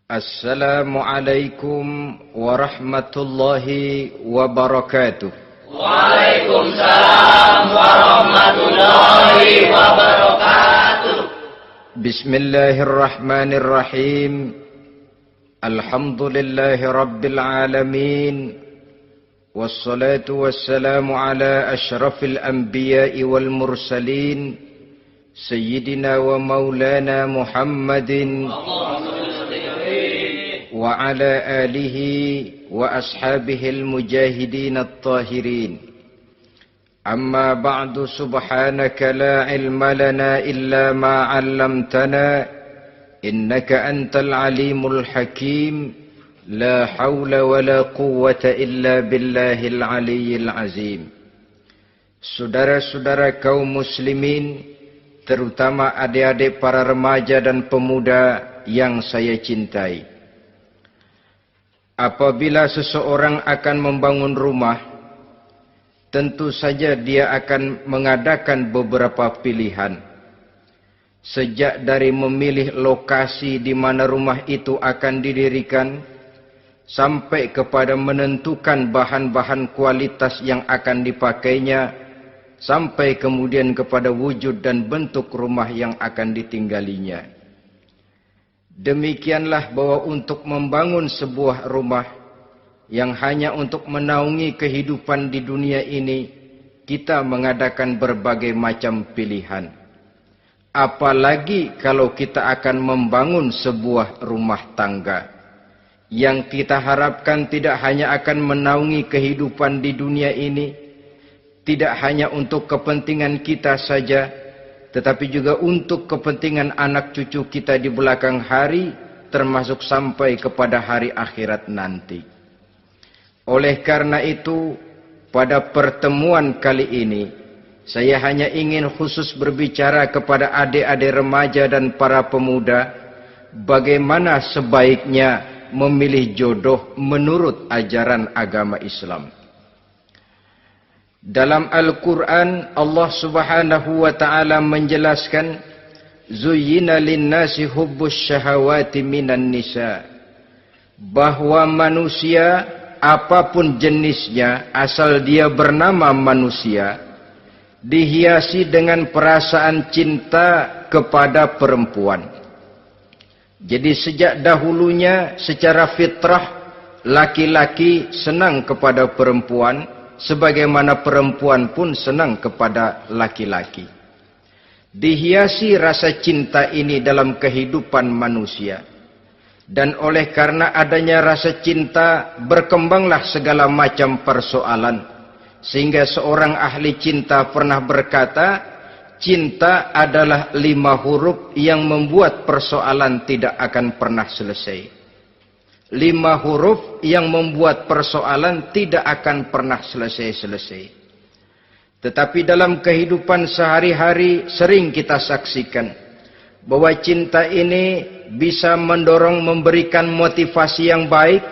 Assalamualaikum warahmatullahi wabarakatuh. Waalaikumsalam warahmatullahi wabarakatuh. Bismillahirrahmanirrahim. Alhamdulillahi rabbil alamin. Wassalatu wassalamu ala ashrafil anbiya'i wal mursalin. Sayyidina wa maulana Muhammadin wa ala alihi wa ashabihil mujahidin at-tahirin. Amma ba'du, subhanaka la ilma lana illa ma 'allamtana innaka antal alimul hakim. La hawla wa la quwwata illa billahil aliyyil azim. Saudara-saudara kaum muslimin, terutama adik-adik para remaja dan pemuda yang saya cintai. Apabila seseorang akan membangun rumah, tentu saja dia akan mengadakan beberapa pilihan. Sejak dari memilih lokasi di mana rumah itu akan didirikan, sampai kepada menentukan bahan-bahan kualitas yang akan dipakainya, sampai kemudian kepada wujud dan bentuk rumah yang akan ditinggalinya. Demikianlah bahwa untuk membangun sebuah rumah yang hanya untuk menaungi kehidupan di dunia ini, kita mengadakan berbagai macam pilihan. Apalagi kalau kita akan membangun sebuah rumah tangga yang kita harapkan tidak hanya akan menaungi kehidupan di dunia ini, tidak hanya untuk kepentingan kita saja, tetapi juga untuk kepentingan anak cucu kita di belakang hari, termasuk sampai kepada hari akhirat nanti. Oleh karena itu, pada pertemuan kali ini, saya hanya ingin khusus berbicara kepada adik-adik remaja dan para pemuda, bagaimana sebaiknya memilih jodoh menurut ajaran agama Islam. Dalam Al-Quran, Allah subhanahu wa ta'ala menjelaskan, Zuyyina linnasi hubbus syahawati minan nisa. Bahwa manusia, apapun jenisnya, asal dia bernama manusia, dihiasi dengan perasaan cinta kepada perempuan. Jadi sejak dahulunya, secara fitrah, laki-laki senang kepada perempuan, sebagaimana perempuan pun senang kepada laki-laki. Dihiasi rasa cinta ini dalam kehidupan manusia. Dan oleh karena adanya rasa cinta, berkembanglah segala macam persoalan. Sehingga seorang ahli cinta pernah berkata, cinta adalah 5 huruf yang membuat persoalan tidak akan pernah selesai. 5 huruf yang membuat persoalan tidak akan pernah selesai-selesai. Tetapi dalam kehidupan sehari-hari sering kita saksikan bahwa cinta ini bisa mendorong, memberikan motivasi yang baik,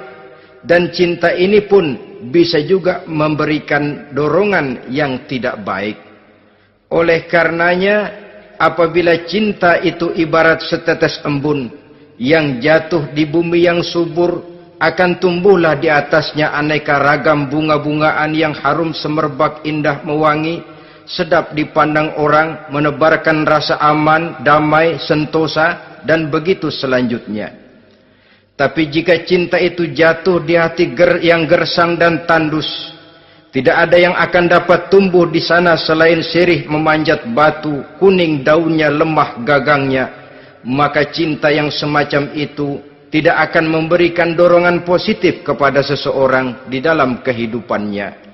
dan cinta ini pun bisa juga memberikan dorongan yang tidak baik. Oleh karenanya, apabila cinta itu ibarat setetes embun yang jatuh di bumi yang subur, akan tumbuhlah di atasnya aneka ragam bunga-bungaan yang harum semerbak, indah, mewangi, sedap dipandang orang, menebarkan rasa aman, damai, sentosa, dan begitu selanjutnya. Tapi jika cinta itu jatuh di hati yang gersang dan tandus, tidak ada yang akan dapat tumbuh di sana selain sirih memanjat batu, kuning daunnya, lemah gagangnya. Maka cinta yang semacam itu tidak akan memberikan dorongan positif kepada seseorang di dalam kehidupannya.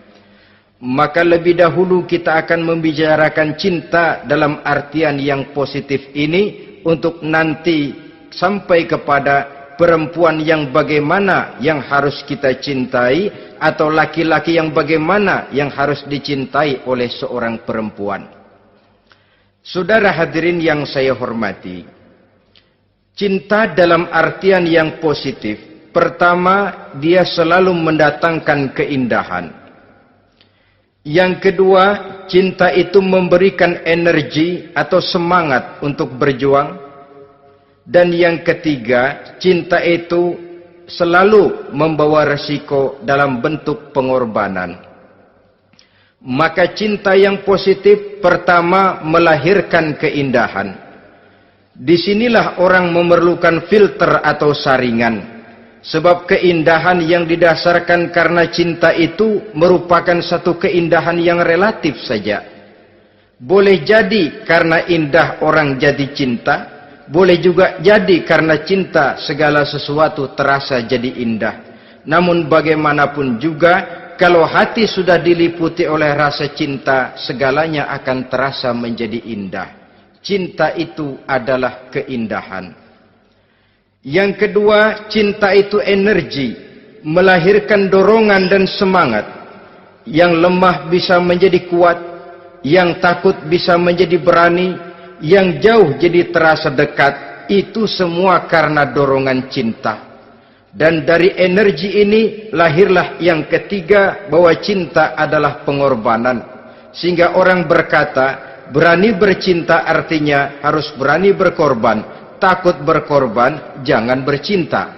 Maka lebih dahulu kita akan membicarakan cinta dalam artian yang positif ini, untuk nanti sampai kepada perempuan yang bagaimana yang harus kita cintai, atau laki-laki yang bagaimana yang harus dicintai oleh seorang perempuan. Saudara hadirin yang saya hormati, cinta dalam artian yang positif, pertama, dia selalu mendatangkan keindahan. Yang kedua, cinta itu memberikan energi atau semangat untuk berjuang. Dan yang ketiga, cinta itu selalu membawa resiko dalam bentuk pengorbanan. Maka cinta yang positif pertama melahirkan keindahan. Disinilah orang memerlukan filter atau saringan. Sebab keindahan yang didasarkan karena cinta itu merupakan satu keindahan yang relatif saja. Boleh jadi karena indah orang jadi cinta, boleh juga jadi karena cinta segala sesuatu terasa jadi indah. Namun bagaimanapun juga, kalau hati sudah diliputi oleh rasa cinta, segalanya akan terasa menjadi indah. Cinta itu adalah keindahan. Yang kedua, cinta itu energi, melahirkan dorongan dan semangat. Yang lemah bisa menjadi kuat, yang takut bisa menjadi berani, yang jauh jadi terasa dekat. Itu semua karena dorongan cinta. Dan dari energi ini lahirlah yang ketiga, bahwa cinta adalah pengorbanan. Sehingga orang berkata, berani bercinta artinya harus berani berkorban. Takut berkorban, jangan bercinta.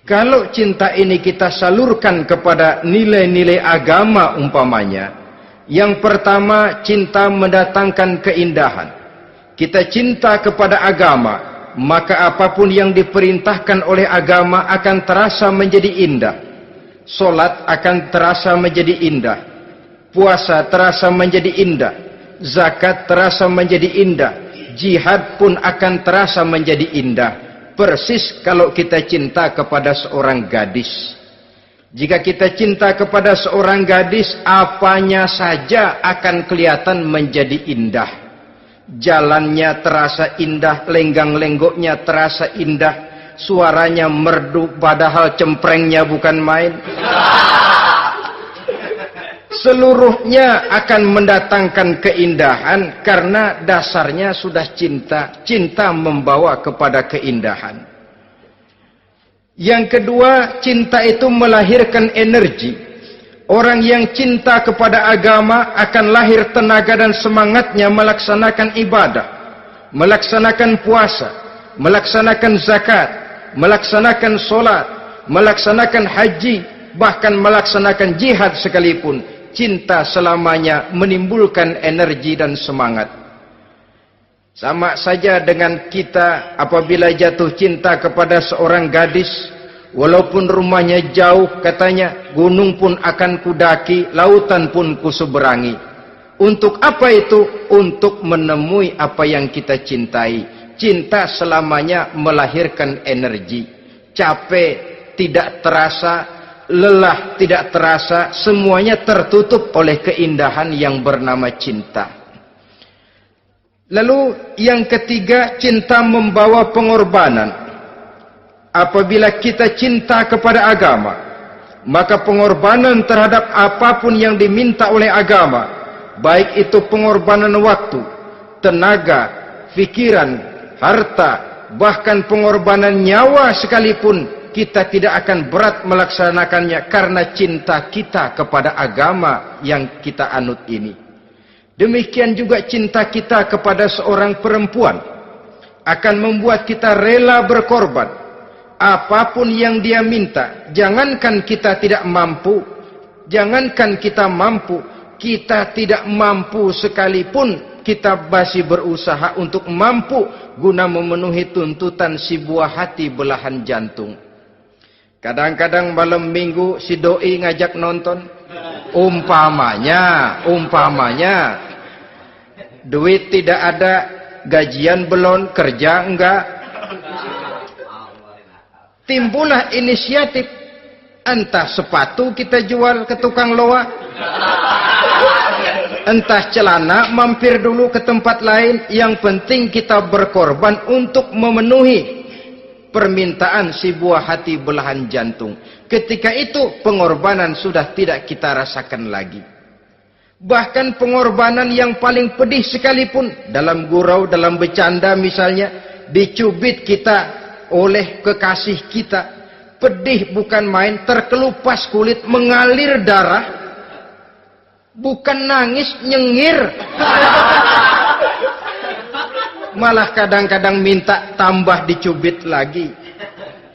Kalau cinta ini kita salurkan kepada nilai-nilai agama umpamanya, yang pertama, cinta mendatangkan keindahan. Kita cinta kepada agama, maka apapun yang diperintahkan oleh agama akan terasa menjadi indah. Solat akan terasa menjadi indah. Puasa terasa menjadi indah. Zakat terasa menjadi indah. Jihad pun akan terasa menjadi indah. Persis kalau kita cinta kepada seorang gadis. Jika kita cinta kepada seorang gadis, apanya saja akan kelihatan menjadi indah. Jalannya terasa indah, lenggang-lenggoknya terasa indah, suaranya merdu padahal cemprengnya bukan main. Seluruhnya akan mendatangkan keindahan karena dasarnya sudah cinta. Cinta membawa kepada keindahan. Yang kedua, cinta itu melahirkan energi. Orang yang cinta kepada agama akan lahir tenaga dan semangatnya melaksanakan ibadah, melaksanakan puasa, melaksanakan zakat, melaksanakan solat, melaksanakan haji, bahkan melaksanakan jihad sekalipun. Cinta selamanya menimbulkan energi dan semangat. Sama saja dengan kita apabila jatuh cinta kepada seorang gadis, walaupun rumahnya jauh, katanya, gunung pun akan kudaki, lautan pun kuseberangi. Untuk apa itu? Untuk menemui apa yang kita cintai. Cinta selamanya melahirkan energi. Capek tidak terasa, lelah tidak terasa, semuanya tertutup oleh keindahan yang bernama cinta. Lalu yang ketiga, cinta membawa pengorbanan. Apabila kita cinta kepada agama, maka pengorbanan terhadap apapun yang diminta oleh agama, baik itu pengorbanan waktu, tenaga, pikiran, harta, bahkan pengorbanan nyawa sekalipun, kita tidak akan berat melaksanakannya karena cinta kita kepada agama yang kita anut ini. Demikian juga cinta kita kepada seorang perempuan akan membuat kita rela berkorban. Apapun yang dia minta, jangankan kita tidak mampu, jangankan kita mampu, kita tidak mampu sekalipun, kita masih berusaha untuk mampu guna memenuhi tuntutan si buah hati belahan jantung. Kadang-kadang malam minggu si doi ngajak nonton. Umpamanya, duit tidak ada, gajian belum, kerja enggak. Timbullah inisiatif, entah sepatu kita jual ke tukang loa, entah celana mampir dulu ke tempat lain. Yang penting kita berkorban untuk memenuhi permintaan si buah hati belahan jantung. Ketika itu pengorbanan sudah tidak kita rasakan lagi. Bahkan pengorbanan yang paling pedih sekalipun, dalam gurau, dalam bercanda misalnya, dicubit kita oleh kekasih kita, pedih bukan main, terkelupas kulit, mengalir darah, bukan nangis, nyengir. malah kadang-kadang minta tambah dicubit lagi.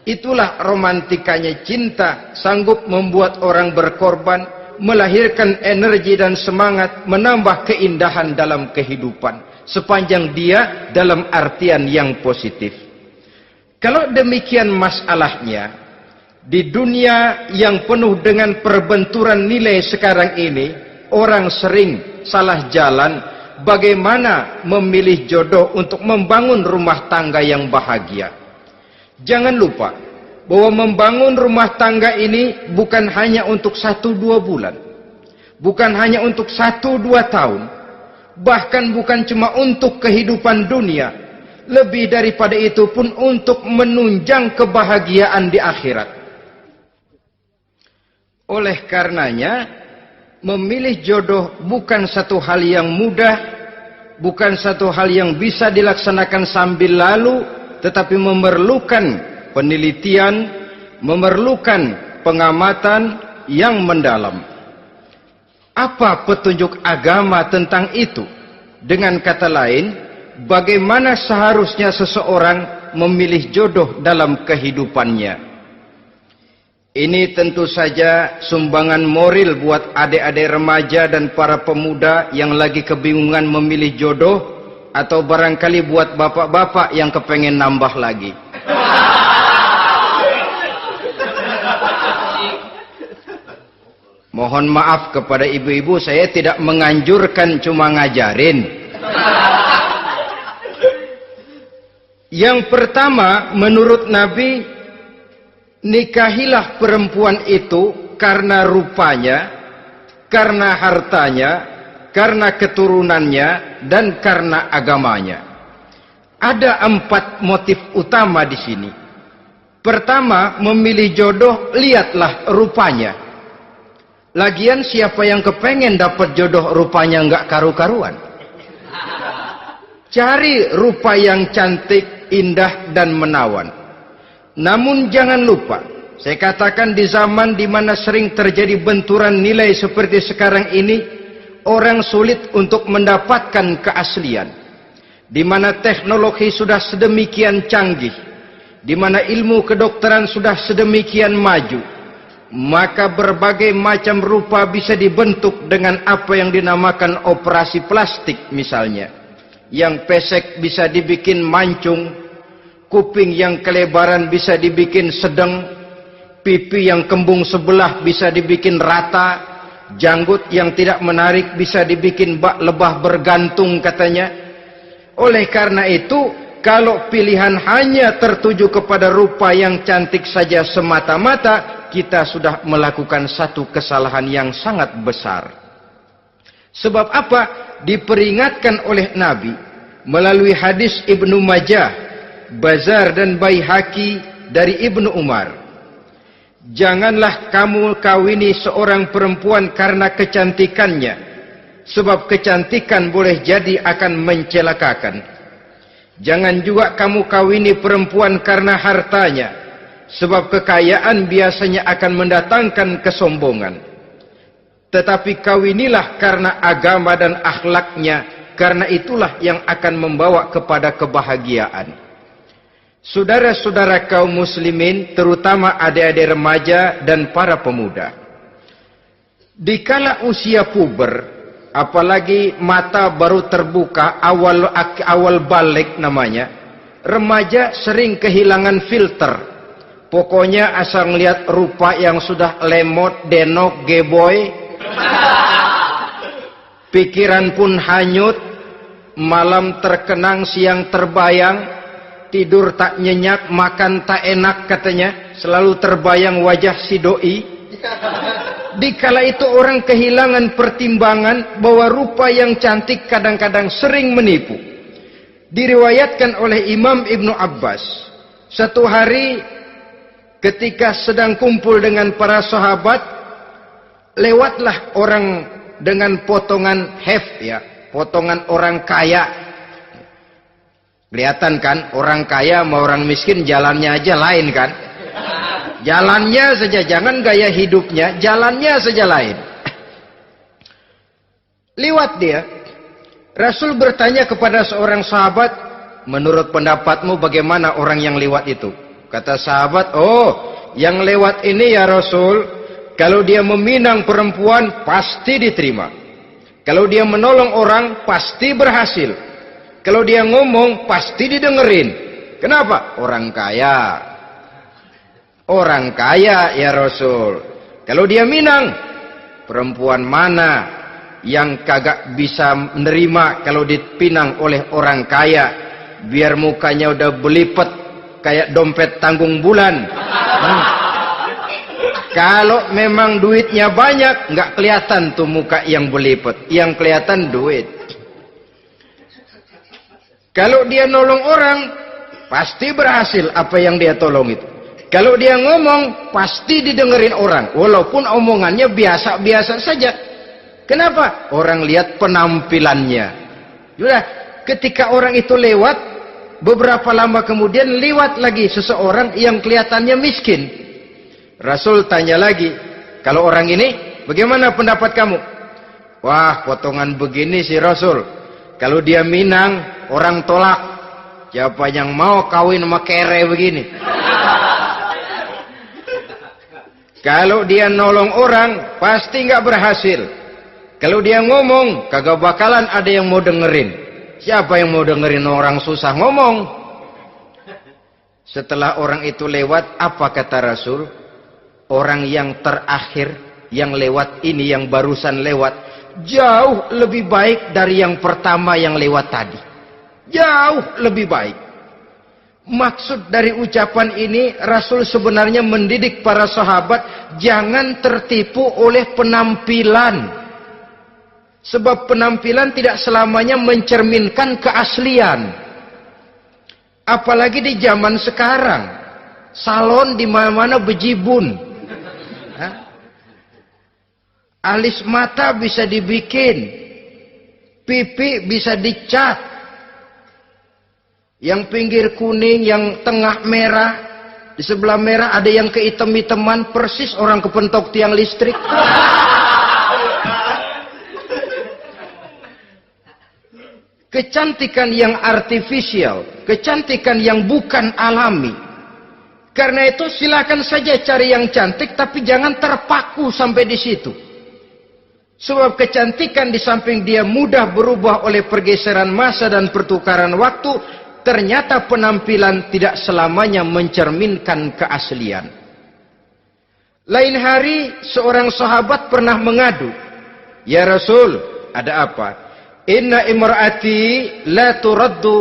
Itulah romantikanya cinta, sanggup membuat orang berkorban, melahirkan energi dan semangat, menambah keindahan dalam kehidupan, sepanjang dia dalam artian yang positif. Kalau demikian masalahnya, di dunia yang penuh dengan perbenturan nilai sekarang ini, orang sering salah jalan bagaimana memilih jodoh untuk membangun rumah tangga yang bahagia. Jangan lupa bahwa membangun rumah tangga ini bukan hanya untuk 1-2 bulan, bukan hanya untuk 1-2 tahun, bahkan bukan cuma untuk kehidupan dunia, lebih daripada itu pun untuk menunjang kebahagiaan di akhirat. Oleh karenanya, memilih jodoh bukan satu hal yang mudah, bukan satu hal yang bisa dilaksanakan sambil lalu, tetapi memerlukan penelitian, memerlukan pengamatan yang mendalam. Apa petunjuk agama tentang itu? Dengan kata lain, bagaimana seharusnya seseorang memilih jodoh dalam kehidupannya? Ini tentu saja sumbangan moral buat adik-adik remaja dan para pemuda yang lagi kebingungan memilih jodoh, atau barangkali buat bapak-bapak yang kepengen nambah lagi. Mohon maaf kepada ibu-ibu, saya tidak menganjurkan, cuma ngajarin. Yang pertama, menurut Nabi, nikahilah perempuan itu karena rupanya, karena hartanya, karena keturunannya, dan karena agamanya. Ada 4 motif utama di sini. Pertama, memilih jodoh, lihatlah rupanya. Lagian siapa yang kepengen dapat jodoh rupanya nggak karu-karuan? Cari rupa yang cantik, indah, dan menawan. Namun jangan lupa, saya katakan di zaman di mana sering terjadi benturan nilai seperti sekarang ini, orang sulit untuk mendapatkan keaslian. Di mana teknologi sudah sedemikian canggih, di mana ilmu kedokteran sudah sedemikian maju, maka berbagai macam rupa bisa dibentuk dengan apa yang dinamakan operasi plastik misalnya. Yang pesek bisa dibikin mancung, kuping yang kelebaran bisa dibikin sedang, pipi yang kembung sebelah bisa dibikin rata, janggut yang tidak menarik bisa dibikin bak lebah bergantung katanya. Oleh karena itu, kalau pilihan hanya tertuju kepada rupa yang cantik saja semata-mata, kita sudah melakukan satu kesalahan yang sangat besar. Sebab apa? Diperingatkan oleh Nabi melalui hadis Ibnu Majah, Bazar dan Baihaqi dari Ibnu Umar. Janganlah kamu kawini seorang perempuan karena kecantikannya, sebab kecantikan boleh jadi akan mencelakakan. Jangan juga kamu kawini perempuan karena hartanya, sebab kekayaan biasanya akan mendatangkan kesombongan. Tetapi kawinilah karena agama dan akhlaknya, karena itulah yang akan membawa kepada kebahagiaan. Saudara-saudara kaum muslimin, terutama adik-adik remaja dan para pemuda, dikala usia puber, apalagi mata baru terbuka, awal balik namanya, remaja sering kehilangan filter. Pokoknya asal ngelihat rupa yang sudah lemot, denok, geboy, pikiran pun hanyut, malam terkenang, siang terbayang, tidur tak nyenyak, makan tak enak katanya, selalu terbayang wajah si doi. Dikala itu orang kehilangan pertimbangan bahwa rupa yang cantik kadang-kadang sering menipu. Diriwayatkan oleh Imam Ibnu Abbas, satu hari ketika sedang kumpul dengan para sahabat, lewatlah orang dengan potongan potongan orang kaya. Kelihatan kan, orang kaya sama orang miskin jalannya aja lain kan? Jalannya saja, jangan gaya hidupnya, jalannya saja lain. Liwat dia. Rasul bertanya kepada seorang sahabat, menurut pendapatmu bagaimana orang yang lewat itu? Kata sahabat, oh, yang lewat ini ya Rasul, kalau dia meminang perempuan pasti diterima. Kalau dia menolong orang pasti berhasil. Kalau dia ngomong pasti didengerin. Kenapa? Orang kaya. Orang kaya ya Rasul. Kalau dia minang, perempuan mana yang kagak bisa menerima kalau dipinang oleh orang kaya? Biar mukanya udah belipet kayak dompet tanggung bulan. Kalau memang duitnya banyak, nggak kelihatan tuh muka yang belipet. Yang kelihatan duit. Kalau dia nolong orang, pasti berhasil apa yang dia tolong itu. Kalau dia ngomong, pasti didengerin orang. Walaupun omongannya biasa-biasa saja. Kenapa? Orang lihat penampilannya. Sudah, ketika orang itu lewat, beberapa lama kemudian lewat lagi seseorang yang kelihatannya miskin. Rasul tanya lagi, kalau orang ini, bagaimana pendapat kamu? Wah, potongan begini sih Rasul. Kalau dia minang, orang tolak. Siapa yang mau kawin sama kere begini? Kalau dia nolong orang, pasti nggak berhasil. Kalau dia ngomong, kagak bakalan ada yang mau dengerin. Siapa yang mau dengerin orang susah ngomong? Setelah orang itu lewat, apa kata Rasul? Orang yang terakhir, yang lewat ini, yang barusan lewat, jauh lebih baik dari yang pertama yang lewat tadi. Jauh lebih baik. Maksud dari ucapan ini, Rasul sebenarnya mendidik para sahabat jangan tertipu oleh penampilan. Sebab penampilan tidak selamanya mencerminkan keaslian. Apalagi di zaman sekarang, salon di mana-mana bejibun. Alis mata bisa dibikin, pipi bisa dicat. Yang pinggir kuning, yang tengah merah, di sebelah merah ada yang kehitam-hitaman, persis orang kepentok tiang listrik. Kecantikan yang artifisial, kecantikan yang bukan alami. Karena itu silakan saja cari yang cantik, tapi jangan terpaku sampai di situ. Sebab kecantikan di samping dia mudah berubah oleh pergeseran masa dan pertukaran waktu, ternyata penampilan tidak selamanya mencerminkan keaslian. Lain hari seorang sahabat pernah mengadu, "Ya Rasul, ada apa? Inna imra'ati la turaddu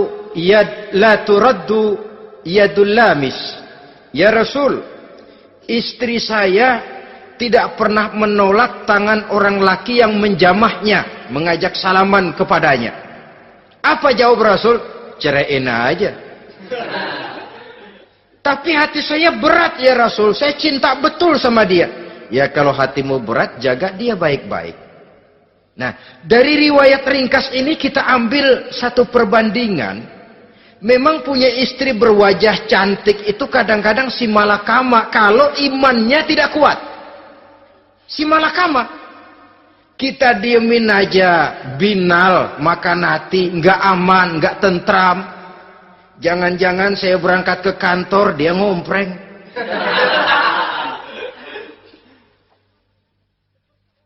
yadul lamis." Ya Rasul, istri saya tidak pernah menolak tangan orang laki yang menjamahnya, mengajak salaman kepadanya. Apa jawab Rasul? Ceraiin aja. Tapi hati saya berat ya Rasul, saya cinta betul sama dia. Ya kalau hatimu berat, jaga dia baik-baik. Nah, dari riwayat ringkas ini kita ambil satu perbandingan. Memang punya istri berwajah cantik itu kadang-kadang si malakama kalau imannya tidak kuat. Si malakama. Kita diemin aja, binal, makan hati, nggak aman, nggak tentram. Jangan-jangan saya berangkat ke kantor, dia ngompreng.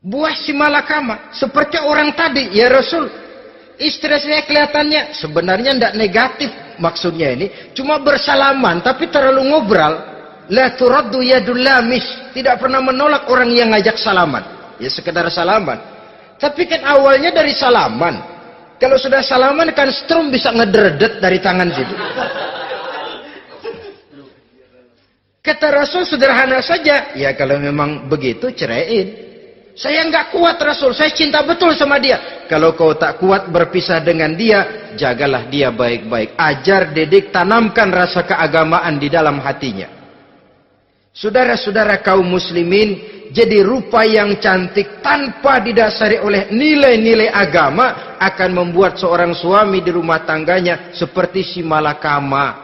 Buah si malakama, seperti orang tadi, ya Rasul. Istri saya kelihatannya sebenarnya tidak negatif maksudnya ini, cuma bersalaman, tapi terlalu ngobrol. La turaddu yadul lamis, tidak pernah menolak orang yang ngajak salaman. Ya sekedar salaman. Tapi kan awalnya dari salaman. Kalau sudah salaman kan strum bisa ngederdet dari tangan situ. Kata Rasul sederhana saja. Ya kalau memang begitu ceraiin. Saya nggak kuat Rasul. Saya cinta betul sama dia. Kalau kau tak kuat berpisah dengan dia, jagalah dia baik-baik. Ajar, didik, tanamkan rasa keagamaan di dalam hatinya. Saudara-saudara kaum muslimin, jadi rupa yang cantik tanpa didasari oleh nilai-nilai agama akan membuat seorang suami di rumah tangganya seperti si malakama.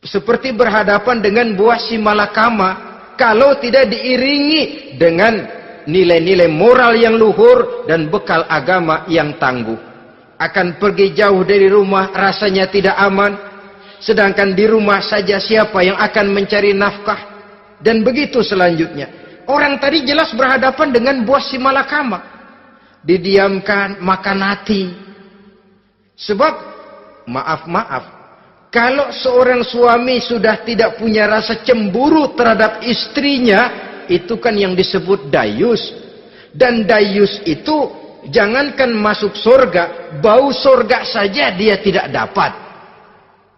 Seperti berhadapan dengan buah si malakama kalau tidak diiringi dengan nilai-nilai moral yang luhur dan bekal agama yang tangguh. akan pergi jauh dari rumah rasanya tidak aman, sedangkan di rumah saja siapa yang akan mencari nafkah, dan begitu selanjutnya. Orang tadi jelas berhadapan dengan buah si malakama, didiamkan, makan hati. Sebab maaf, kalau seorang suami sudah tidak punya rasa cemburu terhadap istrinya, itu kan yang disebut dayus. Dan dayus itu jangankan masuk surga, bau surga saja dia tidak dapat.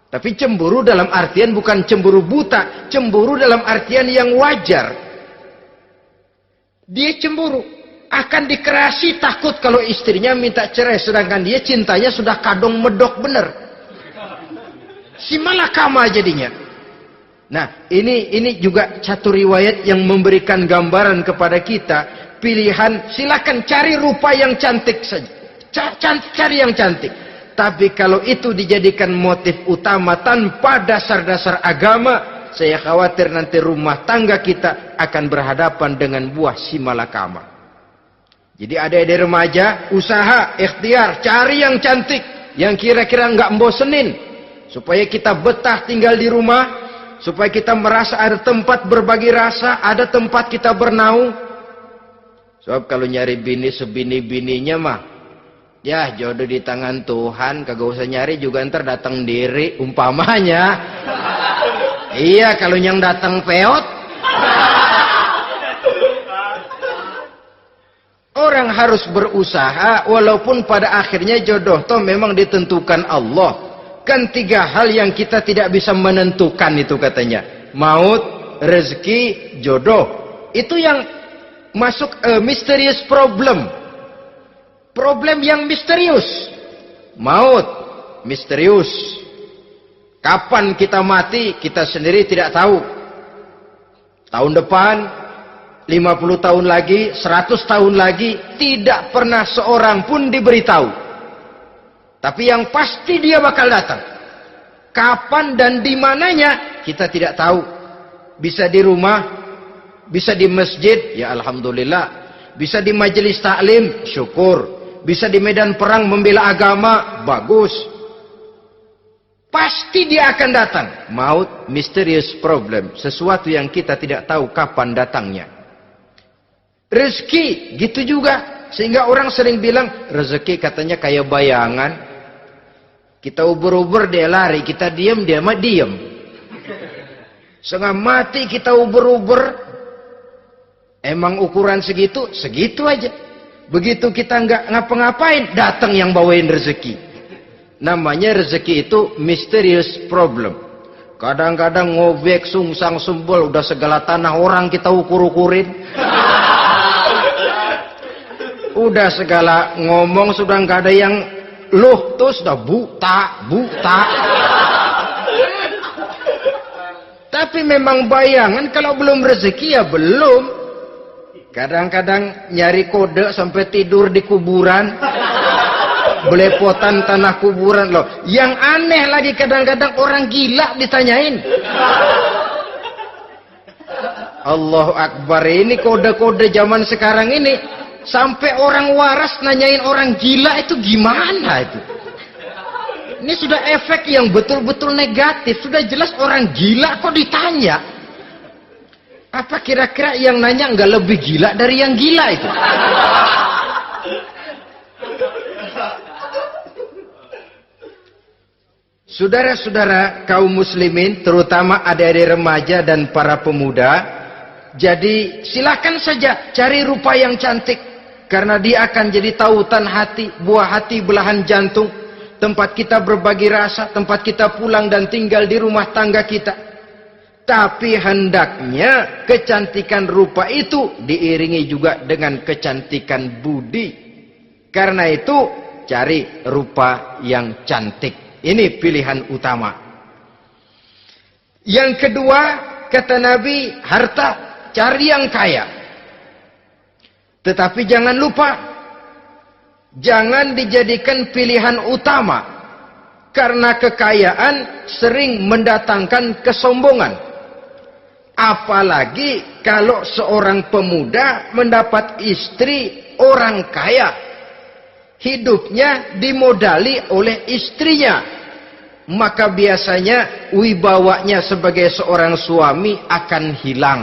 Tapi cemburu dalam artian bukan cemburu buta, cemburu dalam artian yang wajar. Dia cemburu, akan dikerasi takut kalau istrinya minta cerai, sedangkan dia cintanya sudah kadung medok bener. Si malakama jadinya. Nah, ini juga satu riwayat yang memberikan gambaran kepada kita. Pilihan, silakan cari rupa yang cantik saja. Cari yang cantik. Tapi kalau itu dijadikan motif utama tanpa dasar-dasar agama, saya khawatir nanti rumah tangga kita akan berhadapan dengan buah si malakama. Jadi adik-adik remaja, usaha, ikhtiar, cari yang cantik, yang kira-kira nggak membosenin, supaya kita betah tinggal di rumah, supaya kita merasa ada tempat berbagi rasa, ada tempat kita bernaung. Sebab kalau nyari bini sebini-bininya mah, ya jodoh di tangan Tuhan, kagak usah nyari juga ntar datang diri, umpamanya. Iya, kalau yang datang peot. Orang harus berusaha, walaupun pada akhirnya jodoh toh memang ditentukan Allah. Kan 3 hal yang kita tidak bisa menentukan itu katanya. Maut, rezeki, jodoh. Itu yang masuk mysterious problem. Problem yang misterius. Maut, misterius. Kapan kita mati, kita sendiri tidak tahu. Tahun depan, 50 tahun lagi, 100 tahun lagi, tidak pernah seorang pun diberitahu. Tapi yang pasti dia bakal datang. Kapan dan di mananya, kita tidak tahu. Bisa di rumah, bisa di masjid, ya alhamdulillah. Bisa di majelis taklim, syukur. Bisa di medan perang membela agama, bagus. Pasti dia akan datang. Maut, mysterious problem. Sesuatu yang kita tidak tahu kapan datangnya. Rezeki, gitu juga. Sehingga orang sering bilang, rezeki katanya kayak bayangan. Kita uber-uber, dia lari. Kita diam, dia mah diam. Setengah mati kita uber-uber. Emang ukuran segitu? Segitu aja. Begitu kita nggak ngapa-ngapain, datang yang bawain rezeki. Namanya rezeki itu mysterious problem. Kadang-kadang ngobek, sungsang, sumbul, udah segala tanah orang kita ukur-ukurin. Udah segala ngomong sudah nggak ada yang loh, tuh sudah buta. Tapi memang bayangan, kalau belum rezeki ya belum. Kadang-kadang nyari kode sampai tidur di kuburan. Belepotan tanah kuburan loh. Yang aneh lagi kadang-kadang orang gila ditanyain. Allahu Akbar, ini kode-kode zaman sekarang ini. Sampai orang waras nanyain orang gila, itu gimana itu? Ini sudah efek yang betul-betul negatif. Sudah jelas orang gila kok ditanya. Apa kira-kira yang nanya nggak lebih gila dari yang gila itu? Saudara-saudara kaum muslimin, terutama adik-adik remaja dan para pemuda, jadi silakan saja cari rupa yang cantik, karena dia akan jadi tautan hati, buah hati belahan jantung, tempat kita berbagi rasa, tempat kita pulang dan tinggal di rumah tangga kita. Tapi hendaknya kecantikan rupa itu diiringi juga dengan kecantikan budi. Karena itu cari rupa yang cantik. Ini pilihan utama. Yang kedua, kata Nabi, harta, cari yang kaya. Tetapi jangan lupa, jangan dijadikan pilihan utama. Karena kekayaan sering mendatangkan kesombongan. Apalagi kalau seorang pemuda mendapat istri orang kaya. hidupnya dimodali oleh istrinya, maka biasanya wibawanya sebagai seorang suami akan hilang.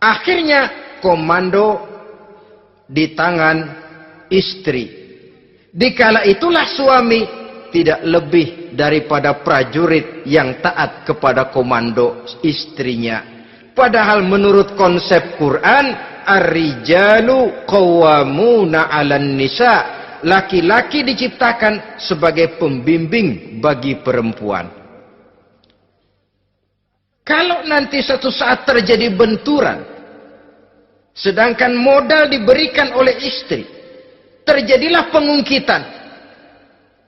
Akhirnya komando di tangan istri. Dikala itulah suami tidak lebih daripada prajurit yang taat kepada komando istrinya. Padahal menurut konsep Quran, ar-rijalu qawwamuna 'alan nisa, laki-laki diciptakan sebagai pembimbing bagi perempuan. Kalau nanti suatu saat terjadi benturan, sedangkan modal diberikan oleh istri, terjadilah pengungkitan.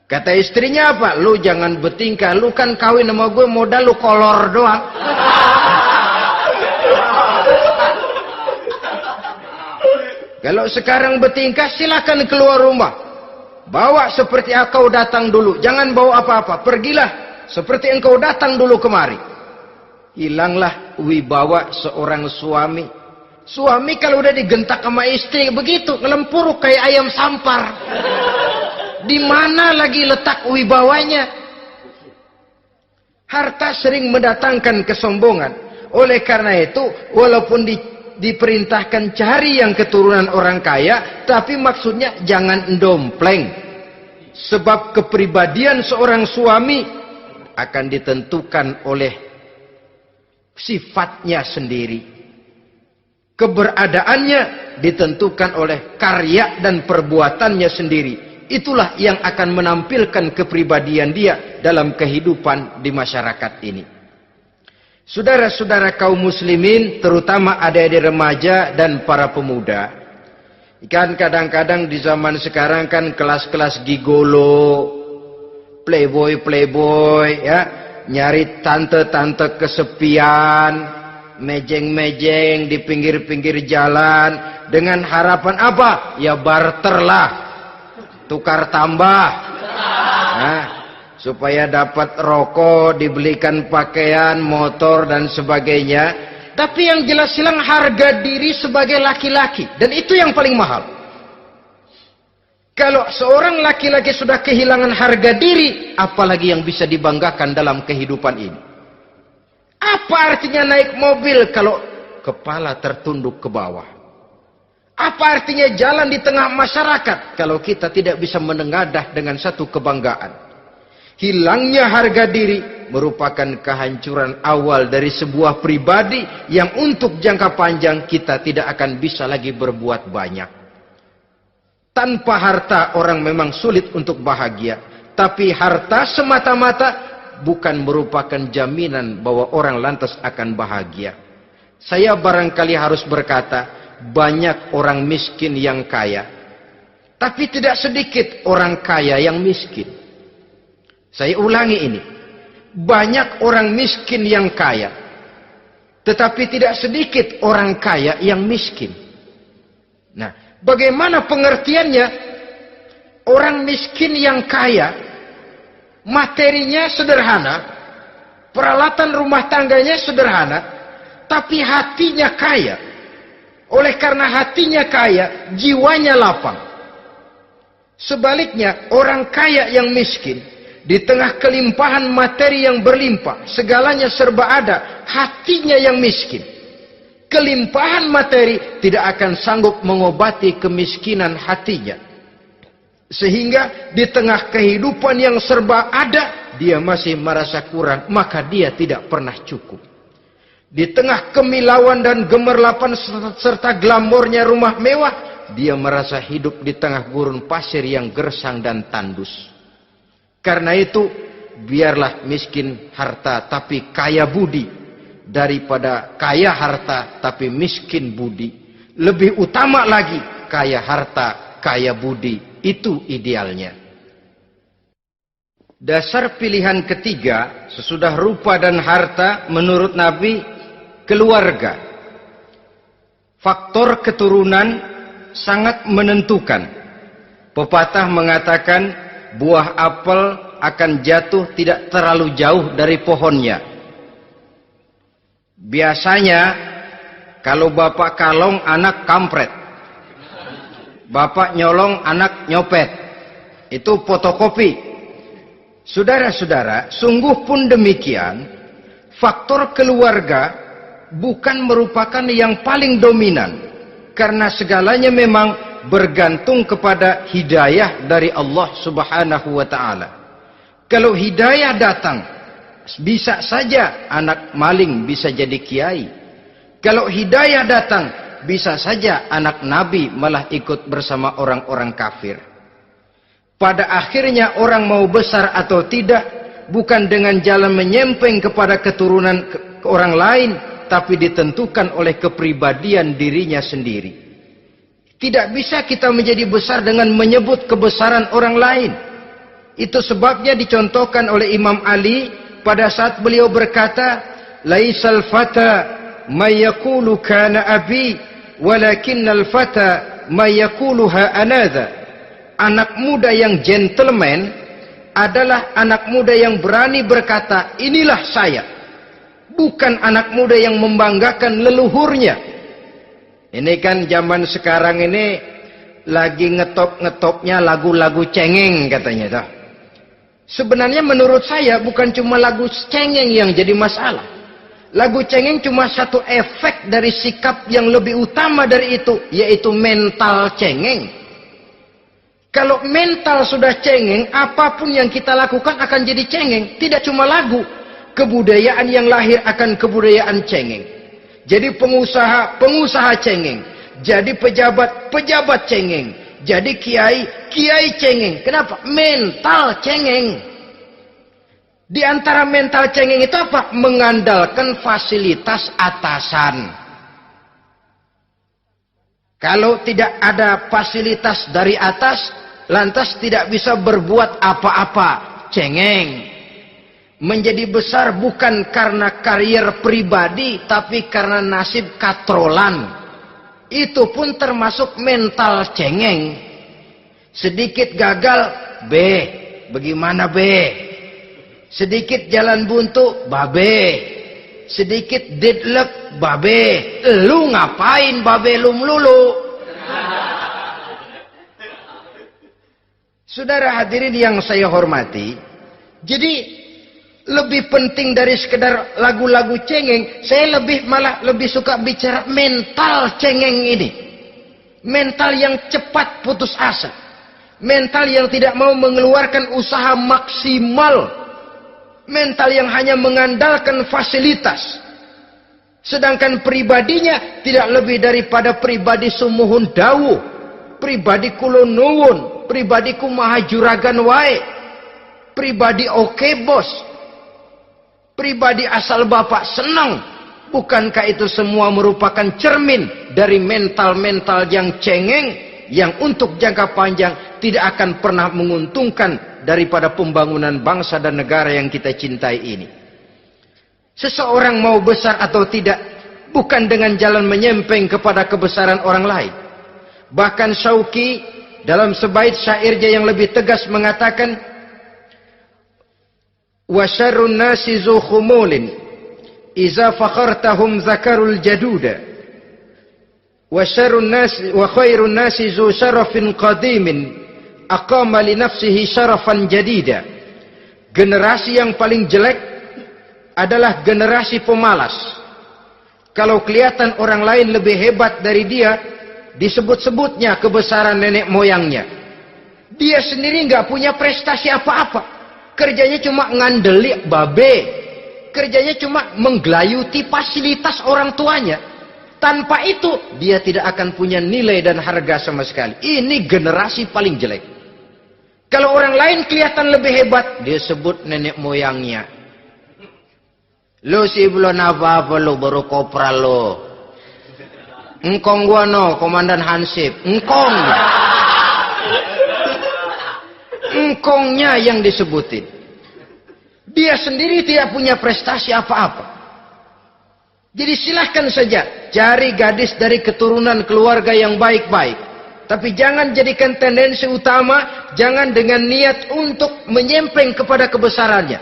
Kata istrinya apa? Lu jangan bertingkah, lu kan kawin sama gue modal lu kolor doang. Kalau sekarang bertingkah, silakan keluar rumah. Bawa seperti engkau datang dulu. Jangan bawa apa-apa. Pergilah seperti engkau datang dulu kemari. Hilanglah wibawa seorang suami. Suami kalau udah digentak sama istri begitu, ngelempuruk kayak ayam sampar. Di mana lagi letak wibawanya? Harta sering mendatangkan kesombongan. Oleh karena itu, walaupun diperintahkan cari yang keturunan orang kaya, tapi maksudnya jangan dompleng. Sebab kepribadian seorang suami akan ditentukan oleh sifatnya sendiri. Keberadaannya ditentukan oleh karya dan perbuatannya sendiri. Itulah yang akan menampilkan kepribadian dia dalam kehidupan di masyarakat ini. Saudara-saudara kaum muslimin, terutama adik-adik remaja dan para pemuda, kan kadang-kadang di zaman sekarang kan kelas-kelas gigolo, playboy ya, nyari tante-tante kesepian, mejeng-mejeng di pinggir-pinggir jalan dengan harapan apa? Ya barterlah, tukar tambah. Nah, supaya dapat rokok, dibelikan pakaian, motor dan sebagainya. Tapi yang jelas hilang harga diri sebagai laki-laki, dan itu yang paling mahal. Kalau seorang laki-laki sudah kehilangan harga diri, apalagi yang bisa dibanggakan dalam kehidupan ini? Apa artinya naik mobil kalau kepala tertunduk ke bawah? Apa artinya jalan di tengah masyarakat kalau kita tidak bisa menengadah dengan satu kebanggaan? Hilangnya harga diri merupakan kehancuran awal dari sebuah pribadi yang untuk jangka panjang kita tidak akan bisa lagi berbuat banyak. Tanpa harta orang memang sulit untuk bahagia. Tapi harta semata-mata bukan merupakan jaminan bahwa orang lantas akan bahagia. Saya barangkali harus berkata, banyak orang miskin yang kaya. Tapi tidak sedikit orang kaya yang miskin. Saya ulangi ini. Banyak orang miskin yang kaya. Tetapi tidak sedikit orang kaya yang miskin. Nah, bagaimana pengertiannya? Orang miskin yang kaya, materinya sederhana, peralatan rumah tangganya sederhana, tapi hatinya kaya. Oleh karena hatinya kaya, jiwanya lapang. Sebaliknya, orang kaya yang miskin, di tengah kelimpahan materi yang berlimpah, segalanya serba ada, hatinya yang miskin. Kelimpahan materi tidak akan sanggup mengobati kemiskinan hatinya. Sehingga di tengah kehidupan yang serba ada, dia masih merasa kurang, maka dia tidak pernah cukup. Di tengah kemilauan dan gemerlapan serta glamornya rumah mewah, dia merasa hidup di tengah gurun pasir yang gersang dan tandus. Karena itu, biarlah miskin harta tapi kaya budi, daripada kaya harta tapi miskin budi. Lebih utama lagi, kaya harta, kaya budi. Itu idealnya. Dasar pilihan ketiga, sesudah rupa dan harta, menurut Nabi, keluarga. Faktor keturunan sangat menentukan. Pepatah mengatakan, buah apel akan jatuh tidak terlalu jauh dari pohonnya. Biasanya kalau bapak kalong, anak kampret. Bapak nyolong, anak nyopet. Itu fotokopi. Saudara-saudara, sungguh pun demikian, faktor keluarga bukan merupakan yang paling dominan. Karena segalanya memang bergantung kepada hidayah dari Allah Subhanahu wa ta'ala. Kalau hidayah datang, bisa saja anak maling bisa jadi kiai. Kalau hidayah datang, bisa saja anak nabi malah ikut bersama orang-orang kafir. Pada akhirnya orang mau besar atau tidak, bukan dengan jalan menyempeng kepada keturunan orang lain, tapi ditentukan oleh kepribadian dirinya sendiri. Tidak bisa kita menjadi besar dengan menyebut kebesaran orang lain. Itu sebabnya dicontohkan oleh Imam Ali pada saat beliau berkata, "Laisal fata may yaqulu kana abi, walakinnal fata may yaquluha anadha." Anak muda yang gentleman adalah anak muda yang berani berkata, "Inilah saya." Bukan anak muda yang membanggakan leluhurnya. Ini kan zaman sekarang ini lagi ngetop-ngetopnya lagu-lagu cengeng katanya dah. Sebenarnya menurut saya bukan cuma lagu cengeng yang jadi masalah. Lagu cengeng cuma satu efek dari sikap yang lebih utama dari itu, yaitu mental cengeng. Kalau mental sudah cengeng, apapun yang kita lakukan akan jadi cengeng. Tidak cuma lagu, kebudayaan yang lahir akan kebudayaan cengeng. Jadi pengusaha cengeng. Jadi pejabat cengeng. Jadi kiai cengeng. Kenapa? Mental cengeng. Di antara mental cengeng itu apa? Mengandalkan fasilitas atasan. Kalau tidak ada fasilitas dari atas, lantas tidak bisa berbuat apa-apa. Cengeng. Menjadi besar bukan karena karier pribadi, tapi karena nasib katrolan. Itu pun termasuk mental cengeng. Sedikit gagal, bagaimana sedikit jalan buntu, sedikit deadlock, lu ngapain lu melulu? Saudara hadirin yang saya hormati, jadi lebih penting dari sekedar lagu-lagu cengeng, saya malah lebih suka bicara mental cengeng ini. Mental yang cepat putus asa. Mental yang tidak mau mengeluarkan usaha maksimal. Mental yang hanya mengandalkan fasilitas. Sedangkan pribadinya tidak lebih daripada pribadi sumuhun dawuh. Pribadi kulo nuwun. Pribadiku maha juragan wae. Pribadi oke bos. Pribadi asal bapak senang. Bukankah itu semua merupakan cermin dari mental-mental yang cengeng, yang untuk jangka panjang tidak akan pernah menguntungkan daripada pembangunan bangsa dan negara yang kita cintai ini. Seseorang mau besar atau tidak, bukan dengan jalan menyempeng kepada kebesaran orang lain. Bahkan Syauqi dalam sebaik syairnya yang lebih tegas mengatakan, wa syarrun nasi zu khumulin iza fakhartahum zakarul jaduda wa syarrun nasi wa khairun nasi zu syarafin qadimin aqama li nafsihi syarafan jadida. Generasi yang paling jelek adalah generasi pemalas. Kalau kelihatan orang lain lebih hebat dari dia, disebut-sebutnya kebesaran nenek moyangnya. Dia sendiri nggak punya prestasi apa-apa. Kerjanya cuma ngandeli kerjanya cuma menggelayuti fasilitas orang tuanya. Tanpa itu dia tidak akan punya nilai dan harga sama sekali. Ini generasi paling jelek. Kalau orang lain kelihatan lebih hebat, dia sebut nenek moyangnya. Lo sih belum apa-apa lo, baru kopral lo. Engkong gua no, komandan Hansip. Engkongnya yang disebutin. Dia sendiri tidak punya prestasi apa-apa. Jadi silahkan saja cari gadis dari keturunan keluarga yang baik-baik. Tapi jangan jadikan tendensi utama, jangan dengan niat untuk menyempeng kepada kebesarannya.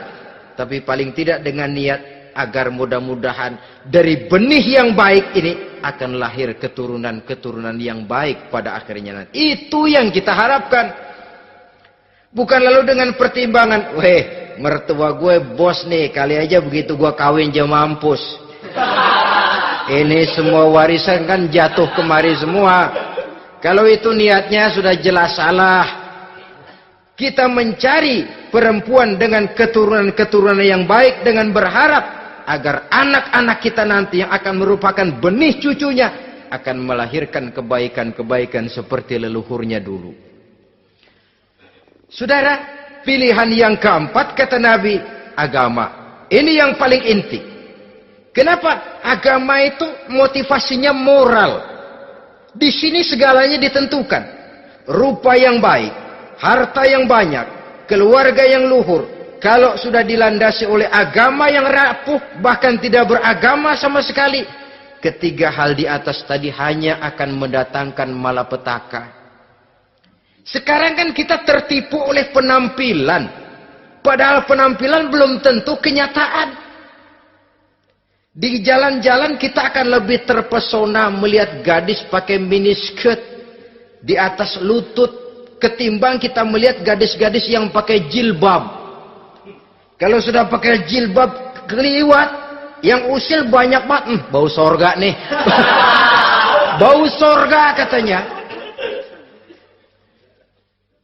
Tapi paling tidak dengan niat agar mudah-mudahan dari benih yang baik ini akan lahir keturunan-keturunan yang baik pada akhirnya nanti. Itu yang kita harapkan. Bukan lalu dengan pertimbangan, weh, mertua gue bos nih, kali aja begitu gue kawin aja mampus. Ini semua warisan kan jatuh kemari semua. Kalau itu niatnya sudah jelas salah. Kita mencari perempuan dengan keturunan-keturunan yang baik dengan berharap agar anak-anak kita nanti yang akan merupakan benih cucunya akan melahirkan kebaikan-kebaikan seperti leluhurnya dulu. Saudara, pilihan yang keempat kata Nabi, agama. Ini yang paling inti. Kenapa? Agama itu motivasinya moral. Di sini segalanya ditentukan. Rupa yang baik, harta yang banyak, keluarga yang luhur. Kalau sudah dilandasi oleh agama yang rapuh, bahkan tidak beragama sama sekali, ketiga hal di atas tadi hanya akan mendatangkan malapetaka. Sekarang kan kita tertipu oleh penampilan. Padahal penampilan belum tentu kenyataan. Di jalan-jalan kita akan lebih terpesona melihat gadis pakai miniskirt di atas lutut ketimbang kita melihat gadis-gadis yang pakai jilbab. Kalau sudah pakai jilbab keliwat, yang usil banyak banget, bau sorga nih. Bau sorga katanya.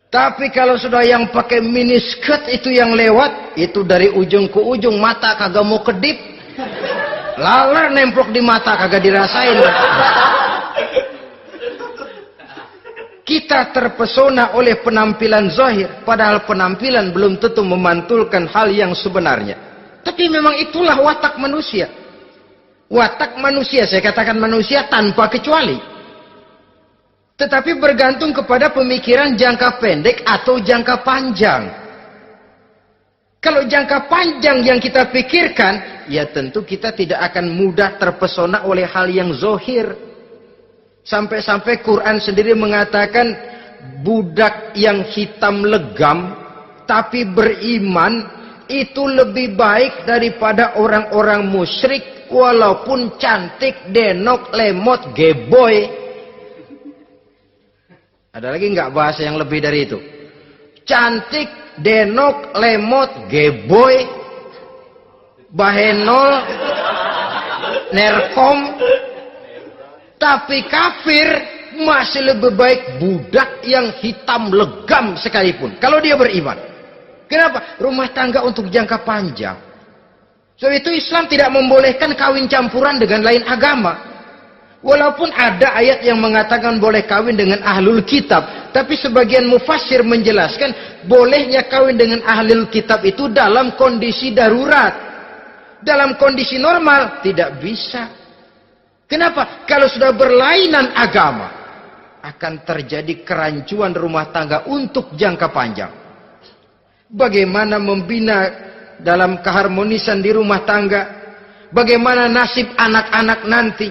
Tapi kalau sudah yang pakai miniskirt itu yang lewat, itu dari ujung ke ujung mata kagak mau kedip. Laler nemplok di mata kagak dirasain. Kita terpesona oleh penampilan zahir, padahal penampilan belum tentu memantulkan hal yang sebenarnya. Tapi memang itulah watak manusia. Watak manusia, saya katakan manusia tanpa kecuali. Tetapi bergantung kepada pemikiran jangka pendek atau jangka panjang. Kalau jangka panjang yang kita pikirkan, ya tentu kita tidak akan mudah terpesona oleh hal yang zahir. Sampai-sampai Quran sendiri mengatakan budak yang hitam legam tapi beriman itu lebih baik daripada orang-orang musyrik walaupun cantik, denok, lemot, geboy. Ada lagi nggak bahasa yang lebih dari itu? Cantik, denok, lemot, geboy, bahenol, nerkom. Tapi kafir masih lebih baik budak yang hitam legam sekalipun. Kalau dia beriman. Kenapa? Rumah tangga untuk jangka panjang. Sebab itu Islam tidak membolehkan kawin campuran dengan lain agama. Walaupun ada ayat yang mengatakan boleh kawin dengan ahlul kitab. Tapi sebagian mufassir menjelaskan bolehnya kawin dengan ahlul kitab itu dalam kondisi darurat. Dalam kondisi normal tidak bisa. Kenapa? Kalau sudah berlainan agama, akan terjadi kerancuan rumah tangga untuk jangka panjang. Bagaimana membina dalam keharmonisan di rumah tangga? Bagaimana nasib anak-anak nanti?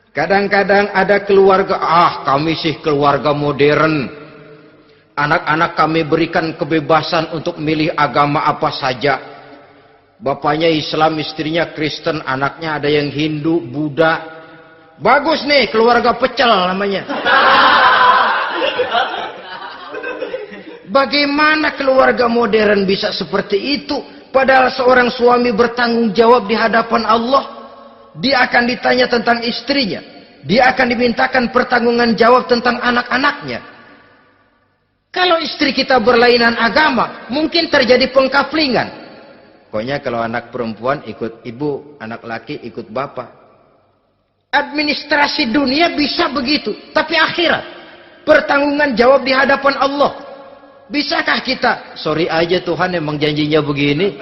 Kadang-kadang ada keluarga, kami sih keluarga modern. Anak-anak kami berikan kebebasan untuk milih agama apa saja. Bapaknya Islam, istrinya Kristen, anaknya ada yang Hindu, Buddha. Bagus nih, keluarga pecel namanya. Bagaimana keluarga modern bisa seperti itu? Padahal seorang suami bertanggung jawab di hadapan Allah. Dia akan ditanya tentang istrinya. Dia akan dimintakan pertanggungan jawab tentang anak-anaknya. Kalau istri kita berlainan agama, mungkin terjadi pengkaplingan. Pokoknya kalau anak perempuan ikut ibu, anak laki ikut bapak. Administrasi dunia bisa begitu. Tapi akhirat, pertanggungan jawab di hadapan Allah. Bisakah kita? Sorry aja Tuhan emang janjinya begini.